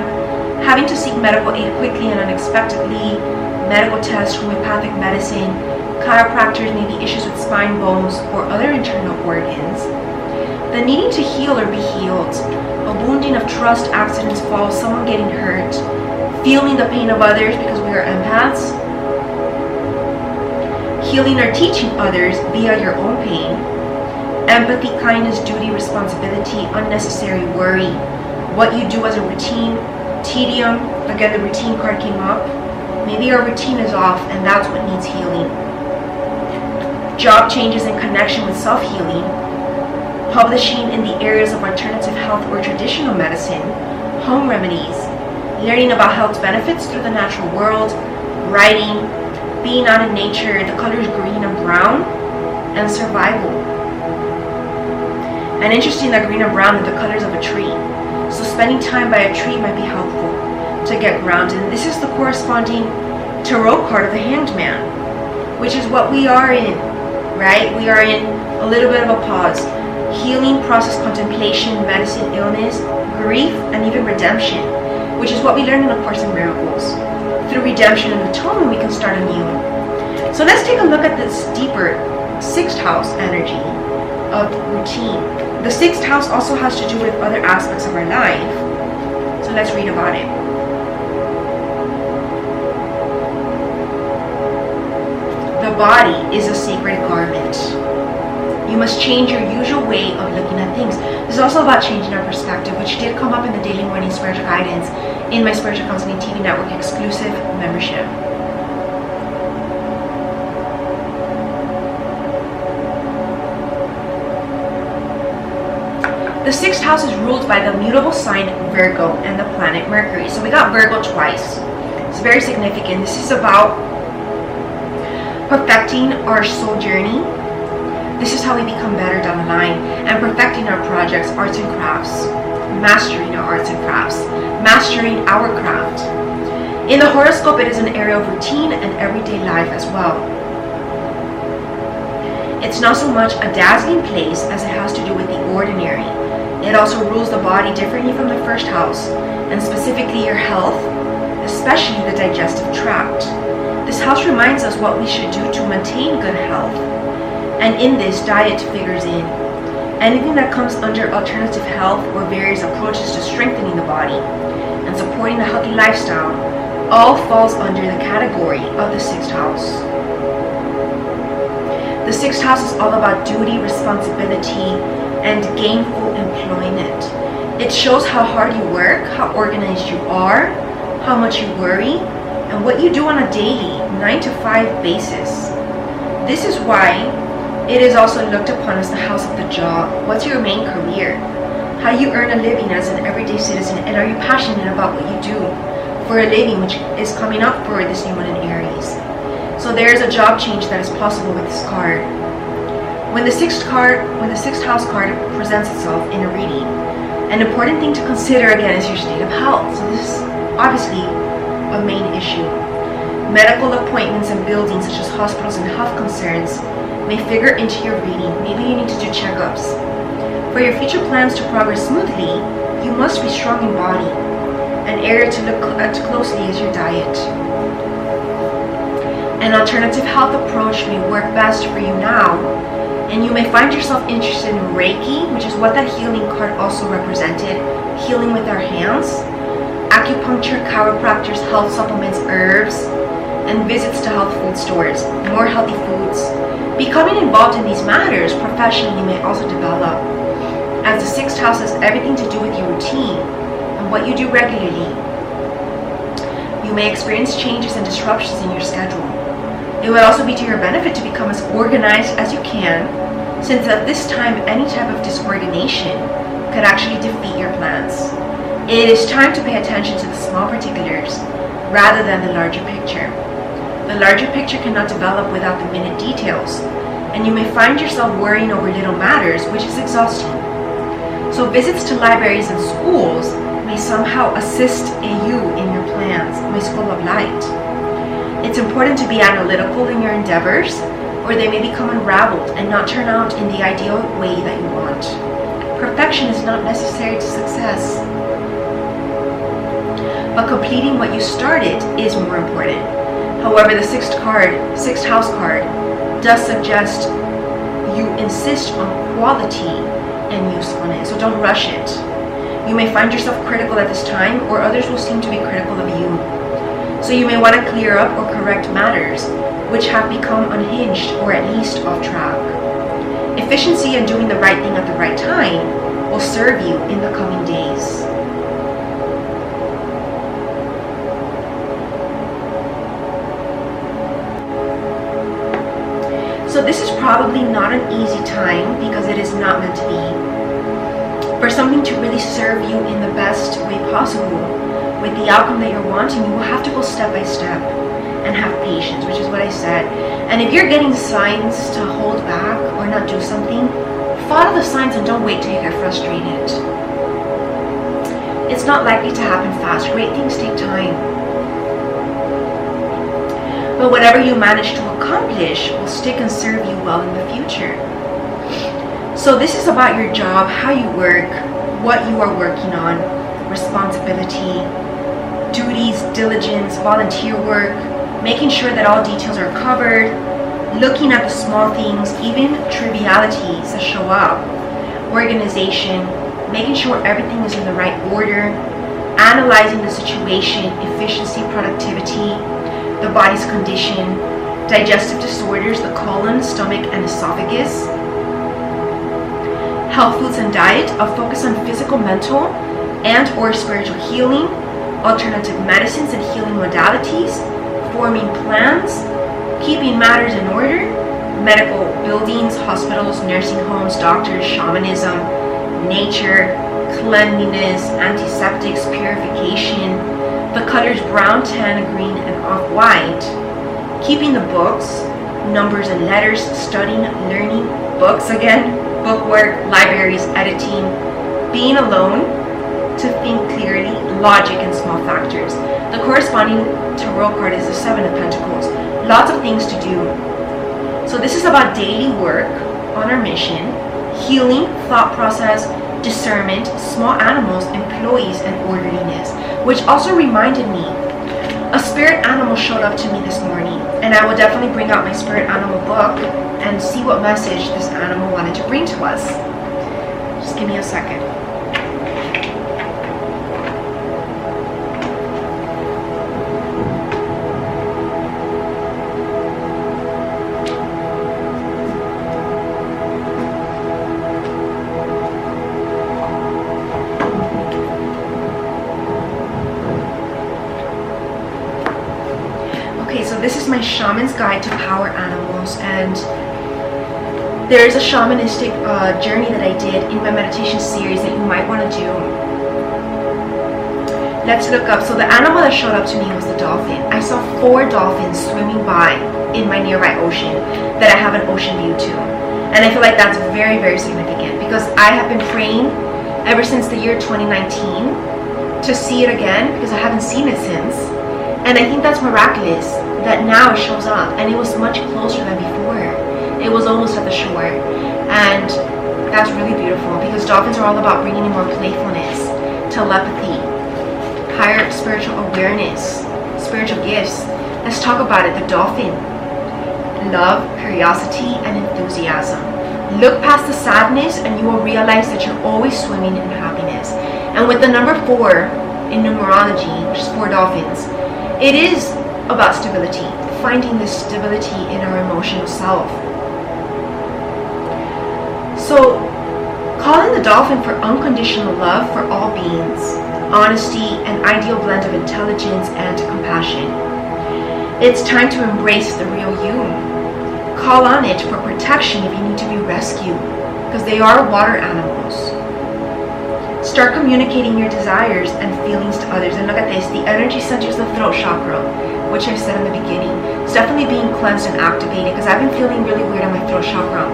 having to seek medical aid quickly and unexpectedly, medical tests, homeopathic medicine, chiropractors, maybe issues with spine, bones, or other internal organs, the needing to heal or be healed, a wounding of trust, accidents, falls, someone getting hurt, feeling the pain of others because we are empaths, healing or teaching others via your own pain, empathy, kindness, duty, responsibility, unnecessary worry, what you do as a routine, tedium, again the routine card came up, maybe our routine is off and that's what needs healing, job changes in connection with self-healing, publishing in the areas of alternative health or traditional medicine, home remedies, learning about health benefits through the natural world, writing, being out in nature, the colors green and brown, and survival. And interesting that green and brown are the colors of a tree. So spending time by a tree might be helpful to get grounded. And this is the corresponding tarot card of the Hanged Man, which is what we are in, right? We are in a little bit of a pause. Healing, process, contemplation, medicine, illness, grief, and even redemption, which is what we learn in A Course in Miracles. Through redemption and atonement, we can start anew. So let's take a look at this deeper 6th house energy of routine. The 6th house also has to do with other aspects of our life. So let's read about it. The body is a sacred garment. You must change your usual way of looking at things. This is also about changing our perspective, which did come up in the Daily Morning Spiritual Guidance in my Spiritual Counseling TV Network exclusive membership. The 6th house is ruled by the mutable sign Virgo and the planet Mercury. So we got Virgo twice. It's very significant. This is about perfecting our soul journey. This is how we become better down the line, and perfecting our projects, arts and crafts, mastering our arts and crafts, mastering our craft. In the horoscope, it is an area of routine and everyday life as well. It's not so much a dazzling place as it has to do with the ordinary. It also rules the body differently from the 1st house, and specifically your health, especially the digestive tract. This house reminds us what we should do to maintain good health. And in this, diet figures in. Anything that comes under alternative health or various approaches to strengthening the body and supporting a healthy lifestyle all falls under the category of the 6th house. The 6th house is all about duty, responsibility, and gainful employment. It shows how hard you work, how organized you are, how much you worry, and what you do on a daily 9-to-5 basis. This is why it is also looked upon as the house of the job. What's your main career? How you earn a living as an everyday citizen, and are you passionate about what you do for a living, which is coming up for this new one in Aries. So there is a job change that is possible with this card. When the 6th house card presents itself in a reading, an important thing to consider again is your state of health. So this is obviously a main issue. Medical appointments and buildings such as hospitals and health concerns may figure into your reading. Maybe you need to do checkups. For your future plans to progress smoothly, you must be strong in body. An area to look at closely is your diet. An alternative health approach may work best for you now And you may find yourself interested in Reiki, which is what that healing card also represented, healing with our hands, acupuncture, chiropractors, health supplements, herbs, and visits to health food stores, more healthy foods. Becoming involved in these matters professionally may also develop, as the sixth house has everything to do with your routine and what you do regularly. You may experience changes and disruptions in your schedule. It would also be to your benefit to become as organized as you can, since at this time any type of disorganization could actually defeat your plans. It is time to pay attention to the small particulars rather than the larger picture. The larger picture cannot develop without the minute details, and you may find yourself worrying over little matters, which is exhausting. So visits to libraries and schools may somehow assist you in your plans, my school of light. It's important to be analytical in your endeavors, or they may become unraveled and not turn out in the ideal way that you want. Perfection is not necessary to success, but completing what you started is more important. However, the sixth house card, does suggest you insist on quality and usefulness, so don't rush it. You may find yourself critical at this time, or others will seem to be critical of you. So you may want to clear up or correct matters which have become unhinged or at least off track. Efficiency and doing the right thing at the right time will serve you in the coming days. So this is probably not an easy time because it is not meant to be. For something to really serve you in the best way possible, with the outcome that you're wanting, you will have to go step by step and have patience, which is what I said. And if you're getting signs to hold back or not do something, follow the signs and don't wait till you get frustrated. It's not likely to happen fast. Great things take time. But whatever you manage to accomplish will stick and serve you well in the future. So this is about your job, how you work, what you are working on, responsibility, duties, diligence, volunteer work, making sure that all details are covered, looking at the small things, even trivialities that show up, organization, making sure everything is in the right order, analyzing the situation, efficiency, productivity, the body's condition, digestive disorders, the colon, stomach, and esophagus, health foods and diet, a focus on physical, mental, and or spiritual healing, alternative medicines and healing modalities, forming plans, keeping matters in order, medical buildings, hospitals, nursing homes, doctors, shamanism, nature, cleanliness, antiseptics, purification, the colors brown, tan, green, and off-white, keeping the books, numbers and letters, studying, learning, books again, bookwork, libraries, editing, being alone, to think clearly, logic, and small factors. The corresponding tarot card is the Seven of Pentacles. Lots of things to do. So this is about daily work on our mission, healing, thought process, discernment, small animals, employees, and orderliness, which also reminded me, a spirit animal showed up to me this morning, and I will definitely bring out my spirit animal book and see what message this animal wanted to bring to us. Just give me a second. Okay, so this is my shaman's guide to power animals, and there is a shamanistic journey that I did in my meditation series that you might want to do. Let's look up. So the animal that showed up to me was the dolphin. I saw 4 dolphins swimming by in my nearby ocean that I have an ocean view to, and I feel like that's very, very significant because I have been praying ever since the year 2019 to see it again because I haven't seen it since. And I think that's miraculous that now it shows up, and it was much closer than before. It was almost at the shore, and that's really beautiful because dolphins are all about bringing in more playfulness, telepathy, higher spiritual awareness, spiritual gifts. Let's talk about it. The dolphin, love, curiosity, and enthusiasm. Look past the sadness and you will realize that you're always swimming in happiness. And with the number 4 in numerology, which is 4 dolphins, it is about stability, finding this stability in our emotional self. So, call in the dolphin for unconditional love for all beings, honesty, an ideal blend of intelligence and compassion. It's time to embrace the real you. Call on it for protection if you need to be rescued, because they are water animals. Start communicating your desires and feelings to others. And look at this, the energy centers the throat chakra, which I said in the beginning. It's definitely being cleansed and activated, because I've been feeling really weird on my throat chakra.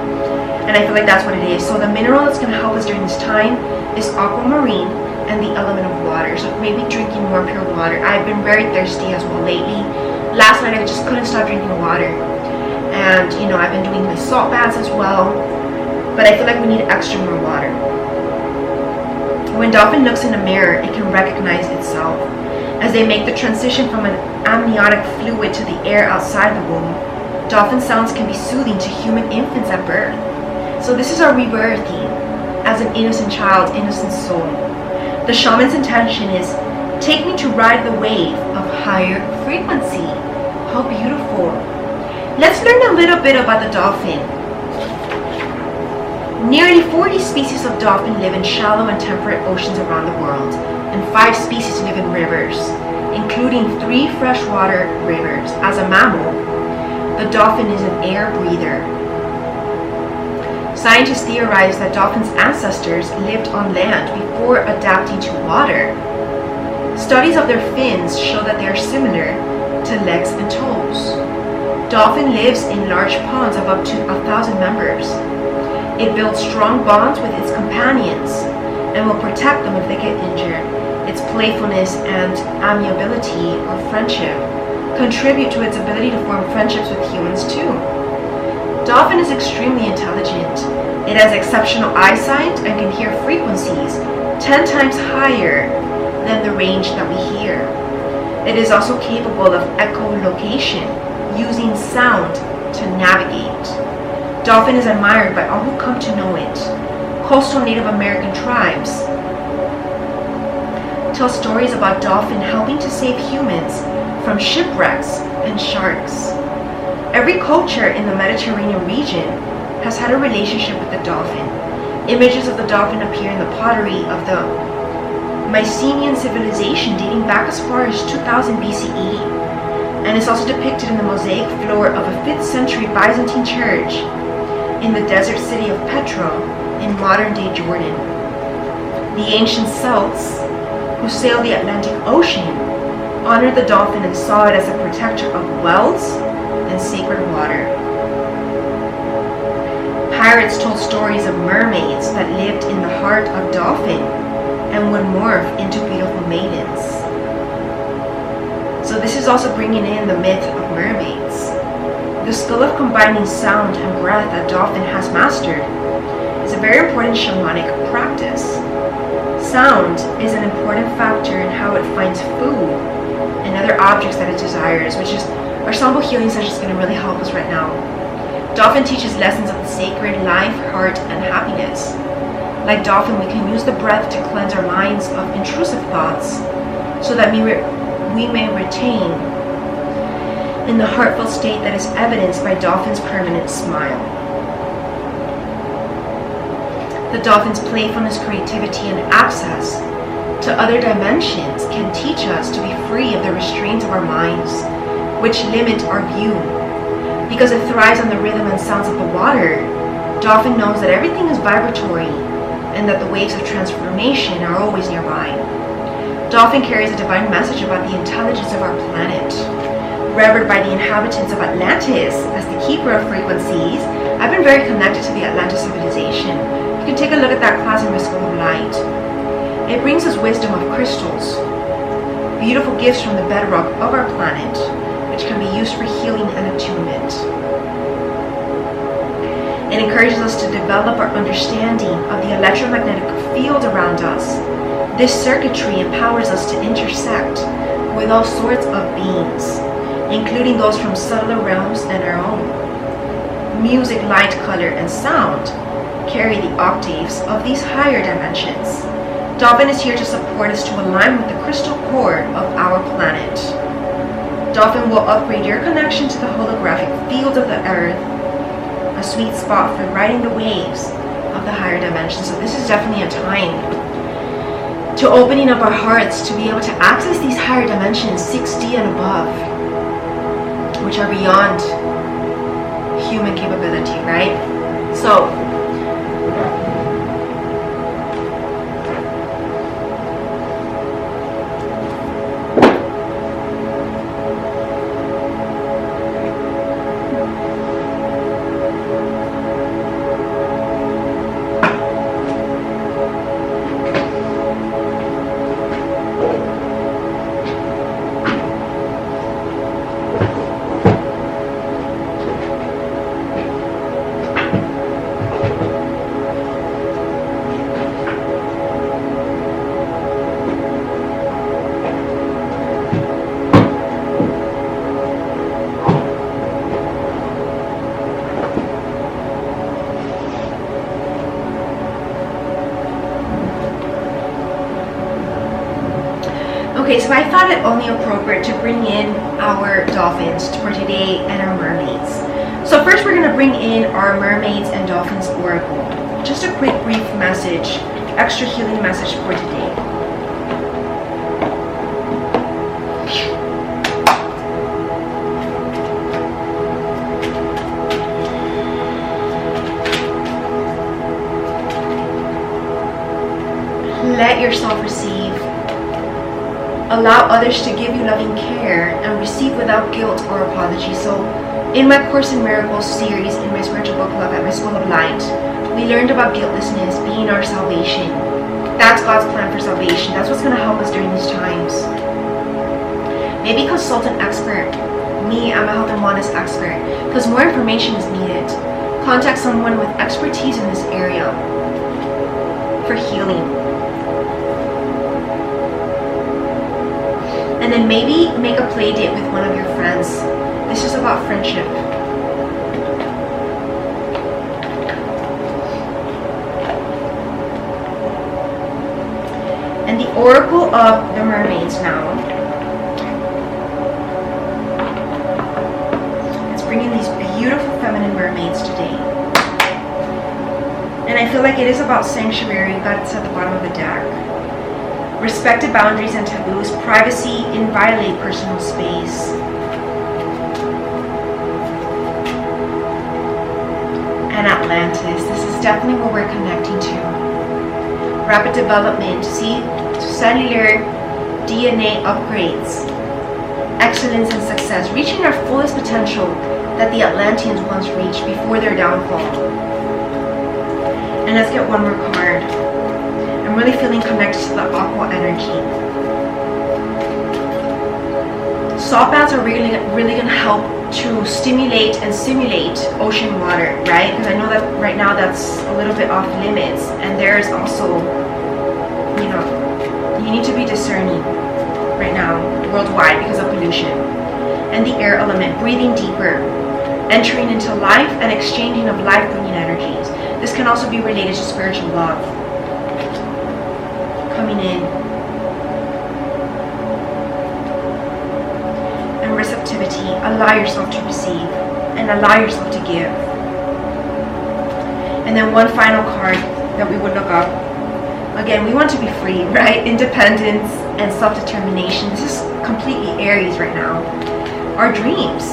And I feel like that's what it is. So the mineral that's going to help us during this time is aquamarine and the element of water. So maybe drinking more pure water. I've been very thirsty as well lately. Last night I just couldn't stop drinking water. And, you know, I've been doing my salt baths as well. But I feel like we need extra more water. When dolphin looks in a mirror, it can recognize itself. As they make the transition from an amniotic fluid to the air outside the womb, dolphin sounds can be soothing to human infants at birth. So this is our rebirthing as an innocent child, innocent soul. The shaman's intention is, take me to ride the wave of higher frequency. How beautiful. Let's learn a little bit about the dolphin. Nearly 40 species of dolphin live in shallow and temperate oceans around the world, and 5 species live in rivers, including 3 freshwater rivers. As a mammal, the dolphin is an air breather. Scientists theorize that dolphins' ancestors lived on land before adapting to water. Studies of their fins show that they are similar to legs and toes. Dolphin lives in large ponds of up to 1,000 members. It builds strong bonds with its companions and will protect them if they get injured. Its playfulness and amiability or friendship contribute to its ability to form friendships with humans too. Dolphin is extremely intelligent. It has exceptional eyesight and can hear frequencies 10 times higher than the range that we hear. It is also capable of echolocation, using sound to navigate. Dolphin is admired by all who come to know it. Coastal Native American tribes tell stories about dolphin helping to save humans from shipwrecks and sharks. Every culture in the Mediterranean region has had a relationship with the dolphin. Images of the dolphin appear in the pottery of the Mycenaean civilization dating back as far as 2000 BCE, and is also depicted in the mosaic floor of a 5th century Byzantine church in the desert city of Petra in modern-day Jordan. The ancient Celts, who sailed the Atlantic Ocean, honored the dolphin and saw it as a protector of wells and sacred water. Pirates told stories of mermaids that lived in the heart of dolphin and would morph into beautiful maidens. So this is also bringing in the myth of mermaids. The skill of combining sound and breath that dolphin has mastered is a very important shamanic practice. Sound is an important factor in how it finds food and other objects that it desires, which is our Sambo healing session is going to really help us right now. Dolphin teaches lessons of the sacred, life, heart, and happiness. Like dolphin, we can use the breath to cleanse our minds of intrusive thoughts so that we may retain in the heartfelt state that is evidenced by dolphin's permanent smile. The dolphin's playfulness, creativity, and access to other dimensions can teach us to be free of the restraints of our minds, which limit our view. Because it thrives on the rhythm and sounds of the water, dolphin knows that everything is vibratory and that the waves of transformation are always nearby. Dolphin carries a divine message about the intelligence of our planet. Revered by the inhabitants of Atlantis as the keeper of frequencies, I've been very connected to the Atlantis civilization. You can take a look at that class in my School of Light. It brings us wisdom of crystals, beautiful gifts from the bedrock of our planet, which can be used for healing and attunement. It encourages us to develop our understanding of the electromagnetic field around us. This circuitry empowers us to intersect with all sorts of beings, including those from subtler realms and our own. music, light, color, and sound carry the octaves of these higher dimensions. Dolphin is here to support us to align with the crystal core of our planet. Dolphin will upgrade your connection to the holographic field of the earth, a sweet spot for riding the waves of the higher dimensions. So this is definitely a time to opening up our hearts to be able to access these higher dimensions, 6D and above, which are beyond human capability, right? So okay, so I thought it only appropriate to bring in our dolphins for today and our mermaids. So first we're going to bring in our mermaids and dolphins oracle. Just a quick brief message, extra healing message for today. Let yourself receive. Allow others to give you loving care and receive without guilt or apology. So in my Course in Miracles series in my spiritual book club at my School of Light, we learned about guiltlessness being our salvation. That's God's plan for salvation. That's what's going to help us during these times. Maybe consult an expert. Me, I'm a health and wellness expert, because more information is needed. Contact someone with expertise in this area for healing. And then maybe make a play date with one of your friends. This is about friendship. And the oracle of the mermaids now. It's bringing these beautiful feminine mermaids today. And I feel like it is about sanctuary. That's at the bottom of the deck. Respected boundaries and taboos, privacy, inviolate personal space. And Atlantis, this is definitely what we're connecting to. Rapid development, see, cellular DNA upgrades. Excellence and success, reaching our fullest potential that the Atlanteans once reached before their downfall. And let's get one more card. I'm really feeling connected to the aqua energy. Salt baths are really going to help to stimulate and simulate ocean water, right? Because I know that right now that's a little bit off limits, and there is also, you know, you need to be discerning right now worldwide because of pollution. And the air element, breathing deeper, entering into life and exchanging of life-bringing energies. This can also be related to spiritual love. Coming in. And receptivity. Allow yourself to receive and allow yourself to give. And then one final card that we would look up. Again, we want to be free, right? Independence and self-determination. This is completely Aries right now. Our dreams.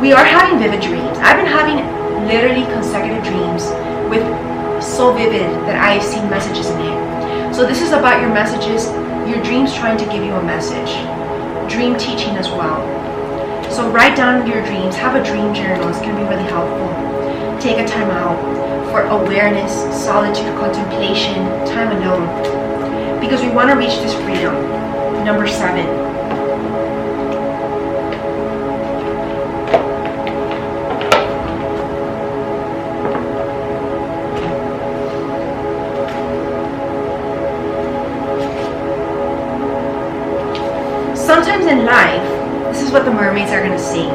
We are having vivid dreams. I've been having literally consecutive dreams with so vivid that I've seen messages in it. So this is about your messages, your dreams trying to give you a message. Dream teaching as well. So write down your dreams. Have a dream journal. It's going to be really helpful. Take a time out for awareness, solitude, contemplation, time alone. Because we want to reach this freedom. Number 7. Sometimes in life, this is what the mermaids are going to see.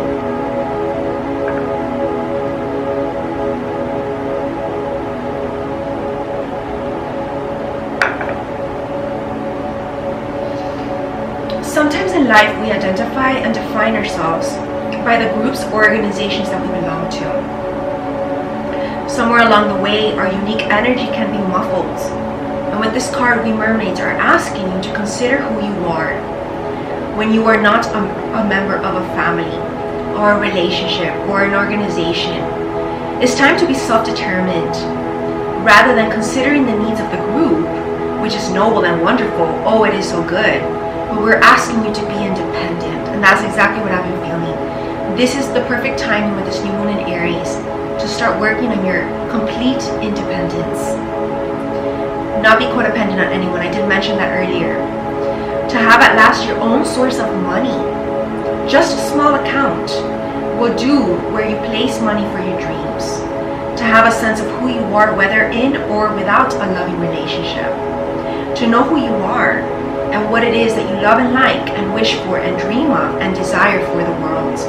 life, we identify and define ourselves by the groups or organizations that we belong to. Somewhere along the way, our unique energy can be muffled. And with this card, we mermaids are asking you to consider who you are when you are not a member of a family or a relationship or an organization. It's time to be self-determined rather than considering the needs of the group, which is noble and wonderful. Oh, it is so good. But we're asking you to be independent, and that's exactly what I've been feeling. This is the perfect timing with this new moon in Aries to start working on your complete independence. Not be codependent on anyone. I did mention that earlier. To have at last your own source of money. Just a small account will do where you place money for your dreams. To have a sense of who you are, whether in or without a loving relationship. To know who you are and what it is that you love and like and wish for and dream of and desire for the world,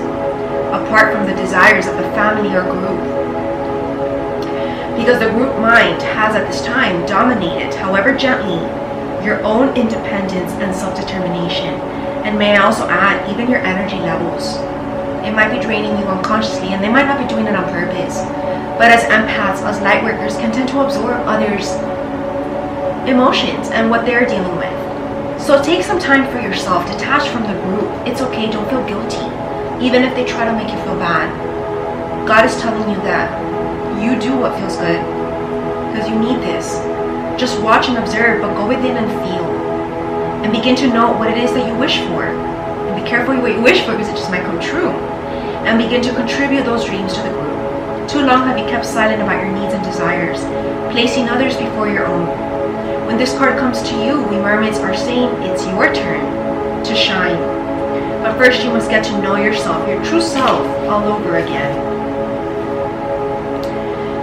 apart from the desires of the family or group. Because the group mind has at this time dominated, however gently, your own independence and self-determination, and may I also add, even your energy levels. It might be draining you unconsciously, and they might not be doing it on purpose, but as empaths, as light workers, can tend to absorb others' emotions and what they're dealing with. So take some time for yourself, detach from the group. It's okay, don't feel guilty, even if they try to make you feel bad. God is telling you that you do what feels good, because you need this. Just watch and observe, but go within and feel. And begin to know what it is that you wish for. And be careful what you wish for, because it just might come true. And begin to contribute those dreams to the group. Too long have you kept silent about your needs and desires, placing others before your own. When this card comes to you, we mermaids are saying it's your turn to shine. But first you must get to know yourself, your true self, all over again.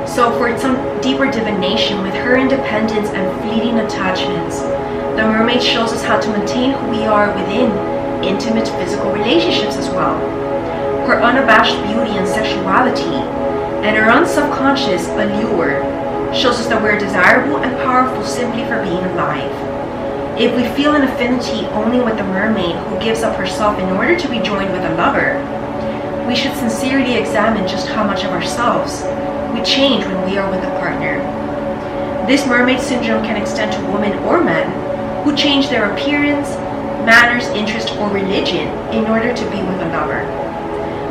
So for some deeper divination, with her independence and fleeting attachments, the mermaid shows us how to maintain who we are within intimate physical relationships as well. Her unabashed beauty and sexuality and her unsubconscious allure shows us that we're desirable and powerful simply for being alive. If we feel an affinity only with the mermaid who gives up herself in order to be joined with a lover, we should sincerely examine just how much of ourselves we change when we are with a partner. This mermaid syndrome can extend to women or men who change their appearance, manners, interest, or religion in order to be with a lover.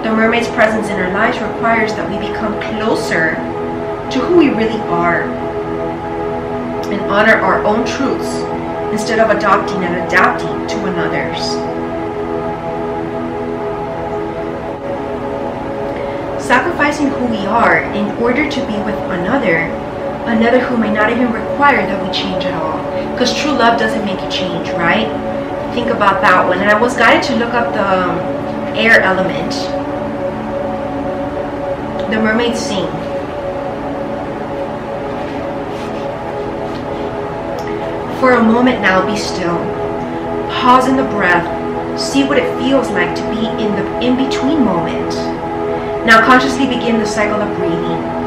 The mermaid's presence in our lives requires that we become closer to who we really are and honor our own truths instead of adopting and adapting to another's. Sacrificing who we are in order to be with another who may not even require that we change at all. Because true love doesn't make you change, right? Think about that one. And I was guided to look up the air element. The mermaids sing. For a moment now, be still. Pause in the breath. See what it feels like to be in the in-between moment. Now consciously begin the cycle of breathing.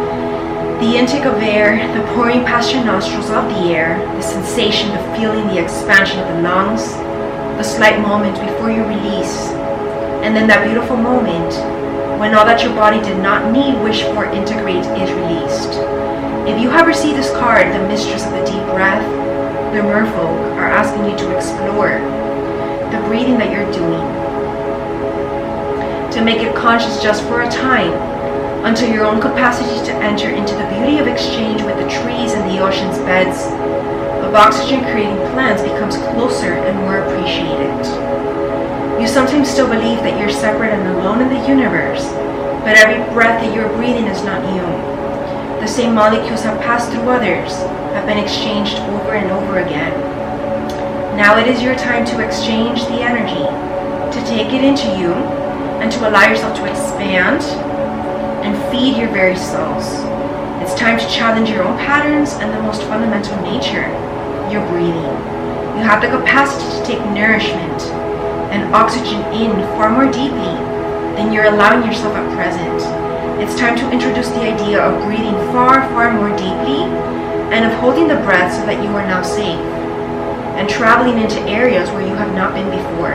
The intake of air, the pouring past your nostrils of the air, the sensation of feeling the expansion of the lungs, the slight moment before you release, and then that beautiful moment when all that your body did not need, wish for, integrate is released. If you have received this card, the mistress of the deep breath, the merfolk are asking you to explore the breathing that you're doing, to make it conscious just for a time, until your own capacity to enter into the beauty of exchange with the trees and the ocean's beds of oxygen-creating plants becomes closer and more appreciated. You sometimes still believe that you're separate and alone in the universe, but every breath that you're breathing is not you. The same molecules have passed through others, have been exchanged over and over again. Now it is your time to exchange the energy, to take it into you, and to allow yourself to expand and feed your very selves. It's time to challenge your own patterns and the most fundamental nature, your breathing. You have the capacity to take nourishment and oxygen in far more deeply than you're allowing yourself at present. It's time to introduce the idea of breathing far, far more deeply and of holding the breath so that you are now safe and traveling into areas where you have not been before.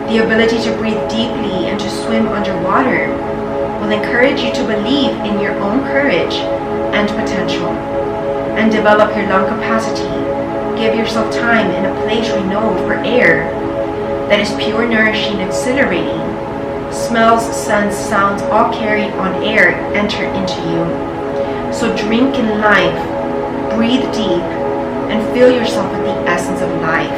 The ability to breathe deeply and to swim underwater will encourage you to believe in your own courage and potential and develop your lung capacity. Give yourself time in a place renowned for air that is pure, nourishing, exhilarating. Smells, scents, sounds, all carried on air enter into you. So drink in life, breathe deep, and fill yourself with the essence of life.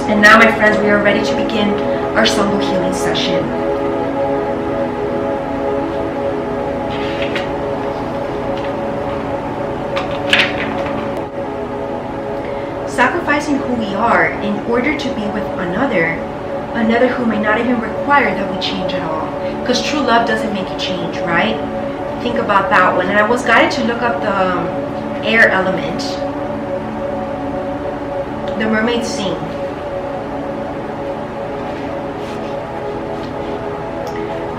And now, my friends, we are ready to begin our Sambal healing session. Sacrificing who we are in order to be with another who may not even require that we change at all. Because true love doesn't make you change, right? Think about that one. And I was guided to look up the air element. The mermaids sing.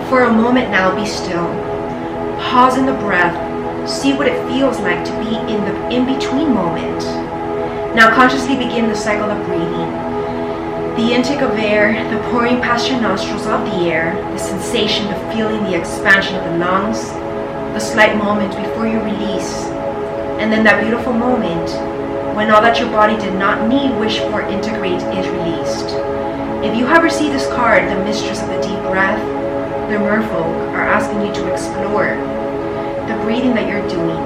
For a moment now, be still. Pause in the breath. See what it feels like to be in the in-between moment. Now consciously begin the cycle of breathing. The intake of air, the pouring past your nostrils of the air, the sensation of feeling the expansion of the lungs, the slight moment before you release, and then that beautiful moment when all that your body did not need, wish for, integrate is released. If you have received this card, the mistress of the deep breath, the merfolk are asking you to explore the breathing that you're doing,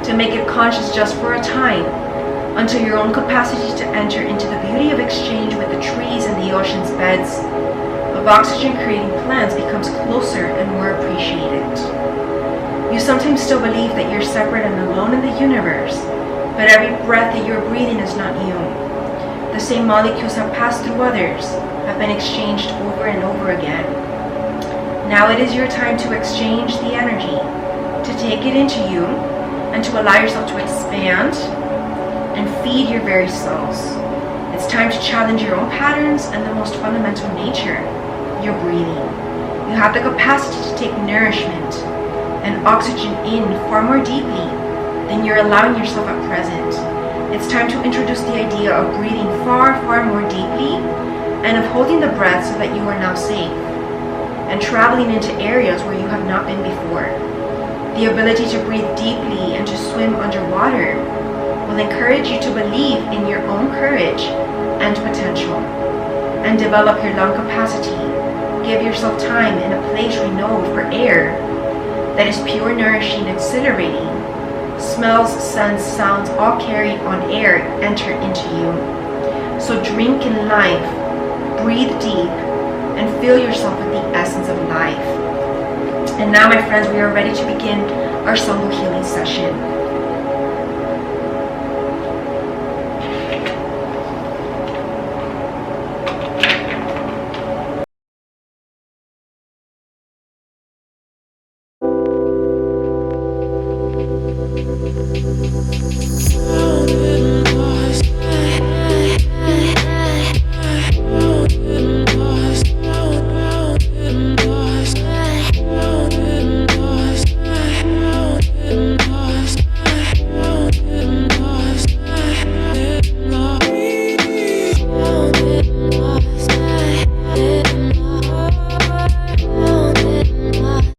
to make it conscious just for a time, until your own capacity to enter into the beauty of exchange with the trees and the ocean's beds of oxygen creating plants becomes closer and more appreciated. You sometimes still believe that you're separate and alone in the universe, but every breath that you're breathing is not you. The same molecules have passed through others, have been exchanged over and over again. Now it is your time to exchange the energy, to take it into you, and to allow yourself to expand and feed your very selves. It's time to challenge your own patterns and the most fundamental nature, your breathing. You have the capacity to take nourishment and oxygen in far more deeply than you're allowing yourself at present. It's time to introduce the idea of breathing far, far more deeply and of holding the breath so that you are now safe and traveling into areas where you have not been before. The ability to breathe deeply and to swim underwater will encourage you to believe in your own courage and potential and develop your lung capacity. Give yourself time in a place renowned for air that is pure, nourishing, exhilarating. Smells, scents, sounds, all carried on air enter into you. So drink in life, breathe deep, and fill yourself with the essence of life. And now, my friends, we are ready to begin our Sambal healing session.